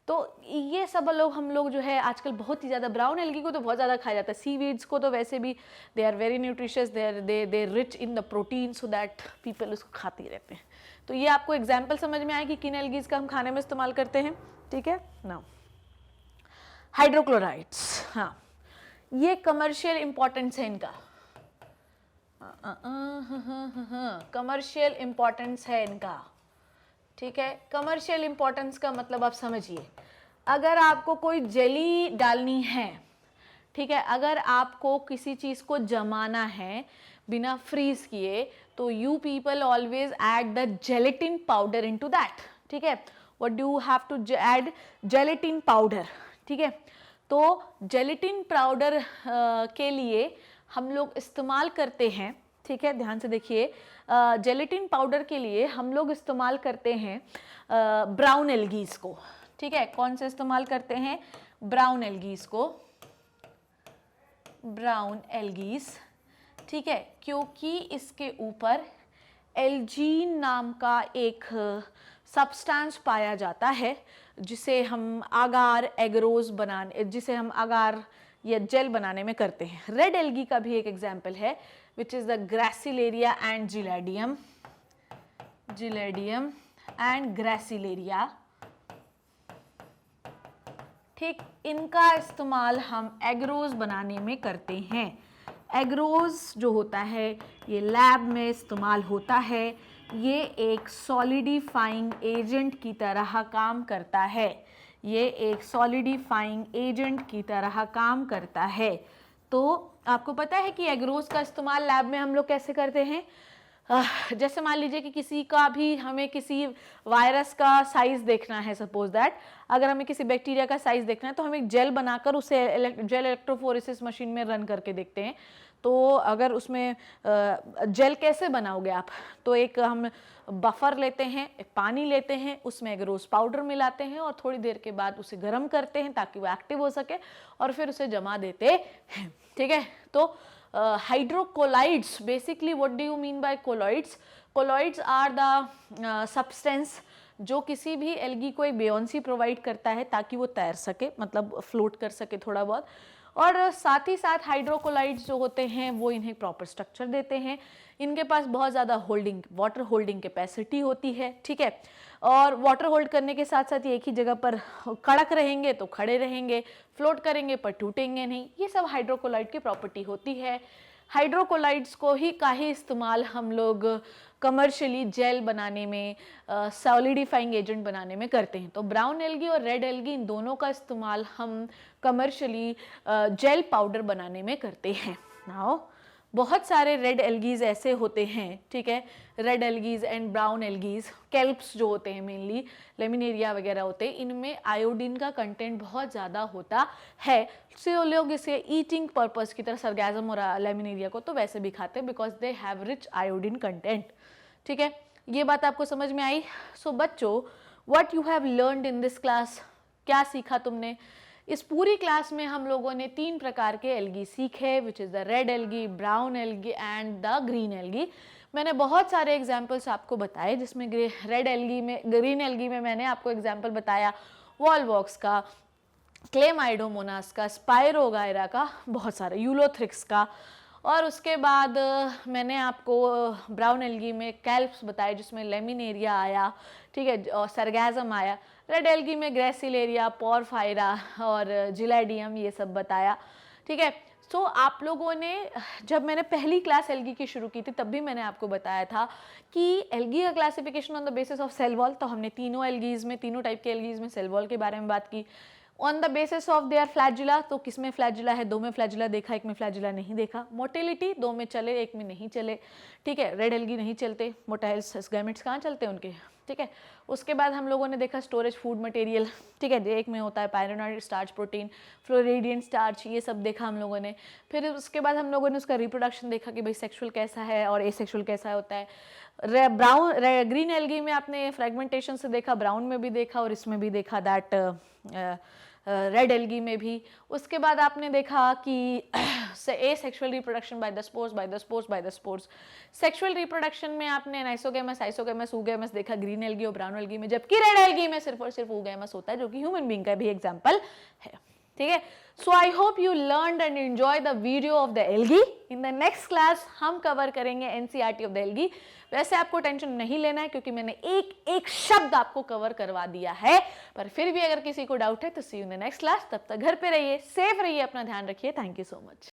तो ये सब लोग हम लोग जो है आजकल बहुत ही ज़्यादा, ब्राउन एल्गी को तो बहुत ज़्यादा खाया जाता है। सीवीड्स को तो वैसे भी they are very nutritious, they rich in the protein, so that people उसको खाते ही रहते हैं। तो ये आपको एग्जाम्पल समझ में आया कि किन एल्गीज का हम खाने में इस्तेमाल करते हैं। ठीक है ना। हाइड्रोक्लोराइड्स, हाँ, ये कमर्शियल इंपॉर्टेंस है इनका, कमर्शियल इंपॉर्टेंस है इनका। ठीक है, कमर्शियल इंपॉर्टेंस का मतलब आप समझिए, अगर आपको कोई जेली डालनी है, ठीक है, अगर आपको किसी चीज़ को जमाना है बिना फ्रीज किए, तो you people always add the gelatin powder into that. ठीक है, what do you have to add? Gelatin powder. ठीक है, तो जेलेटिन पाउडर के लिए हम लोग इस्तेमाल करते हैं, ठीक है, ध्यान से देखिए, जेलेटिन पाउडर के लिए हम लोग इस्तेमाल करते हैं ब्राउन एल्गीज को। ठीक है, कौन से इस्तेमाल करते हैं? ब्राउन एल्गीज को, ब्राउन एल्गीज। ठीक है, क्योंकि इसके ऊपर एल्जीन नाम का एक सब्सटेंस पाया जाता है जिसे हम आगार एगरोज बनाने, जिसे हम आगार या जेल बनाने में करते हैं। रेड एल्गी का भी एक एग्जाम्पल है which is the Gracilaria and Giladium, Giladium and Gracilaria। ठीक, इनका इस्तेमाल हम एगरोज बनाने में करते हैं। एग्रोज जो होता है ये लैब में इस्तेमाल होता है। ये एक सॉलिडिफाइंग एजेंट की तरह काम करता है। ये एक सॉलिडिफाइंग एजेंट की तरह काम करता है। तो आपको पता है कि एग्रोज का इस्तेमाल लैब में हम लोग कैसे करते हैं। जैसे मान लीजिए कि किसी का भी हमें किसी वायरस का साइज देखना है, सपोज दैट अगर हमें किसी बैक्टीरिया का साइज देखना है तो हम एक जेल बनाकर उसे जेल इलेक्ट्रोफोरेसिस मशीन में रन करके देखते हैं। तो अगर उसमें जेल कैसे बनाओगे आप, तो एक हम बफर लेते हैं, एक पानी लेते हैं, उसमें एग्रोज पाउडर मिलाते हैं और थोड़ी देर के बाद उसे गर्म करते हैं ताकि वो एक्टिव हो सके और फिर उसे जमा देते हैं। ठीक है, तो hydrocolloids, basically what do you mean by colloids? Colloids are the substance जो किसी भी एल्गी को एक बेयोंसी प्रोवाइड करता है ताकि वो तैर सके, मतलब फ्लोट कर सके थोड़ा बहुत, और साथ ही साथ हाइड्रोकोलाइड्स जो होते हैं वो इन्हें प्रॉपर स्ट्रक्चर देते हैं। इनके पास बहुत ज़्यादा वाटर होल्डिंग कैपेसिटी होती है। ठीक है, और वाटर होल्ड करने के साथ साथ ये एक ही जगह पर कड़क रहेंगे तो खड़े रहेंगे, फ्लोट करेंगे पर टूटेंगे नहीं। ये सब हाइड्रोकोलाइड की प्रॉपर्टी होती है। हाइड्रोकोलाइड्स को ही इस्तेमाल हम लोग कमर्शियली जेल बनाने में, सॉलिडिफाइंग एजेंट बनाने में करते हैं। तो ब्राउन एल्गी और रेड एल्गी इन दोनों का इस्तेमाल हम कमर्शियली जेल पाउडर बनाने में करते हैं। नाउ बहुत सारे रेड एल्गीज ऐसे होते हैं, ठीक है, red algae and brown algae, kelps जो होते हैं मेनली, लेमिनेरिया वगैरह होते हैं, इनमें आयोडीन का कंटेंट बहुत ज़्यादा होता है। तो लोग इसे ईटिंग पर्पस की तरह सरगैजम और लेमिनेरिया को तो वैसे भी खाते हैं because they have rich iodine content. ठीक है, ये बात आपको समझ में आई। सो बच्चों, what you have learned in this class, क्या सीखा तुमने? इस पूरी क्लास में हम लोगों ने 3 प्रकार के एल्गी सीखे, which is the red algae, brown algae and the green algae. मैंने बहुत सारे एग्जाम्पल्स आपको बताए, जिसमें रेड एल्गी में, ग्रीन एल्गी में मैंने आपको एग्जाम्पल बताया वॉलवॉक्स का, क्लेमाइडोमोनास का, स्पाइरोगायरा का, बहुत सारे यूलोथ्रिक्स का, और उसके बाद मैंने आपको ब्राउन एल्गी में कैल्प्स बताए जिसमें लेमिनेरिया आया, ठीक है, और सरगैजम आया। रेड एल्गी में ग्रेसिलेरिया, पोरफायरा और जिलैडियम ये सब बताया। ठीक है, तो आप लोगों ने, जब मैंने पहली क्लास एल्गी की शुरू की थी तब भी मैंने आपको बताया था कि एल्गी का classification on the basis of cell wall. तो हमने तीनों एल्गीज में, तीनों टाइप के एल्गीज में सेल वॉल के बारे में बात की। On the basis of their flagella, तो किस में फ्लैजिला है, 2 में फ्लैजिला देखा, 1 में फ्लैजिला नहीं देखा। मोटिलिटी, 2 में चले, 1 में नहीं चले। ठीक है, रेड एल्गी नहीं चलते, मोटाइल्स गैमेट्स कहाँ चलते हैं उनके। ठीक है, उसके बाद हम लोगों ने देखा स्टोरेज फूड मटेरियल। ठीक है, 1 में होता है पायरोनोइड स्टार्च, प्रोटीन, फ्लोरिडियन स्टार्च, ये सब देखा हम लोगों ने। फिर उसके बाद हम लोगों ने उसका रिप्रोडक्शन देखा कि भाई सेक्सुअल कैसा है और एसेक्सुअल कैसा होता है। ग्रीन एल्गी में आपने फ्रेगमेंटेशन से देखा, ब्राउन में भी देखा और इसमें भी देखा, दैट रेड एल्गी में भी। उसके बाद आपने देखा कि asexual reproduction by the spores, by the spores, by the spores. Sexual reproduction में आपने नाइसोगेमस, आइसोगेमस, ऊगेमस देखा ग्रीन एल्गी और ब्राउन एल्गी में, जबकि रेड एल्गी में सिर्फ और सिर्फ ऊगेमस होता है, जो कि ह्यूमन बीइंग का भी एग्जांपल है। ठीक है, so I hope you learned and enjoy the video of the algae. In the next class हम कवर करेंगे एनसीईआरटी ऑफ द एल्गी। वैसे आपको टेंशन नहीं लेना है क्योंकि मैंने एक एक शब्द आपको कवर करवा दिया है, पर फिर भी अगर किसी को डाउट है तो see you in the next class. तब तक घर पे रहिए, सेफ रहिए, अपना ध्यान रखिए। Thank you so much.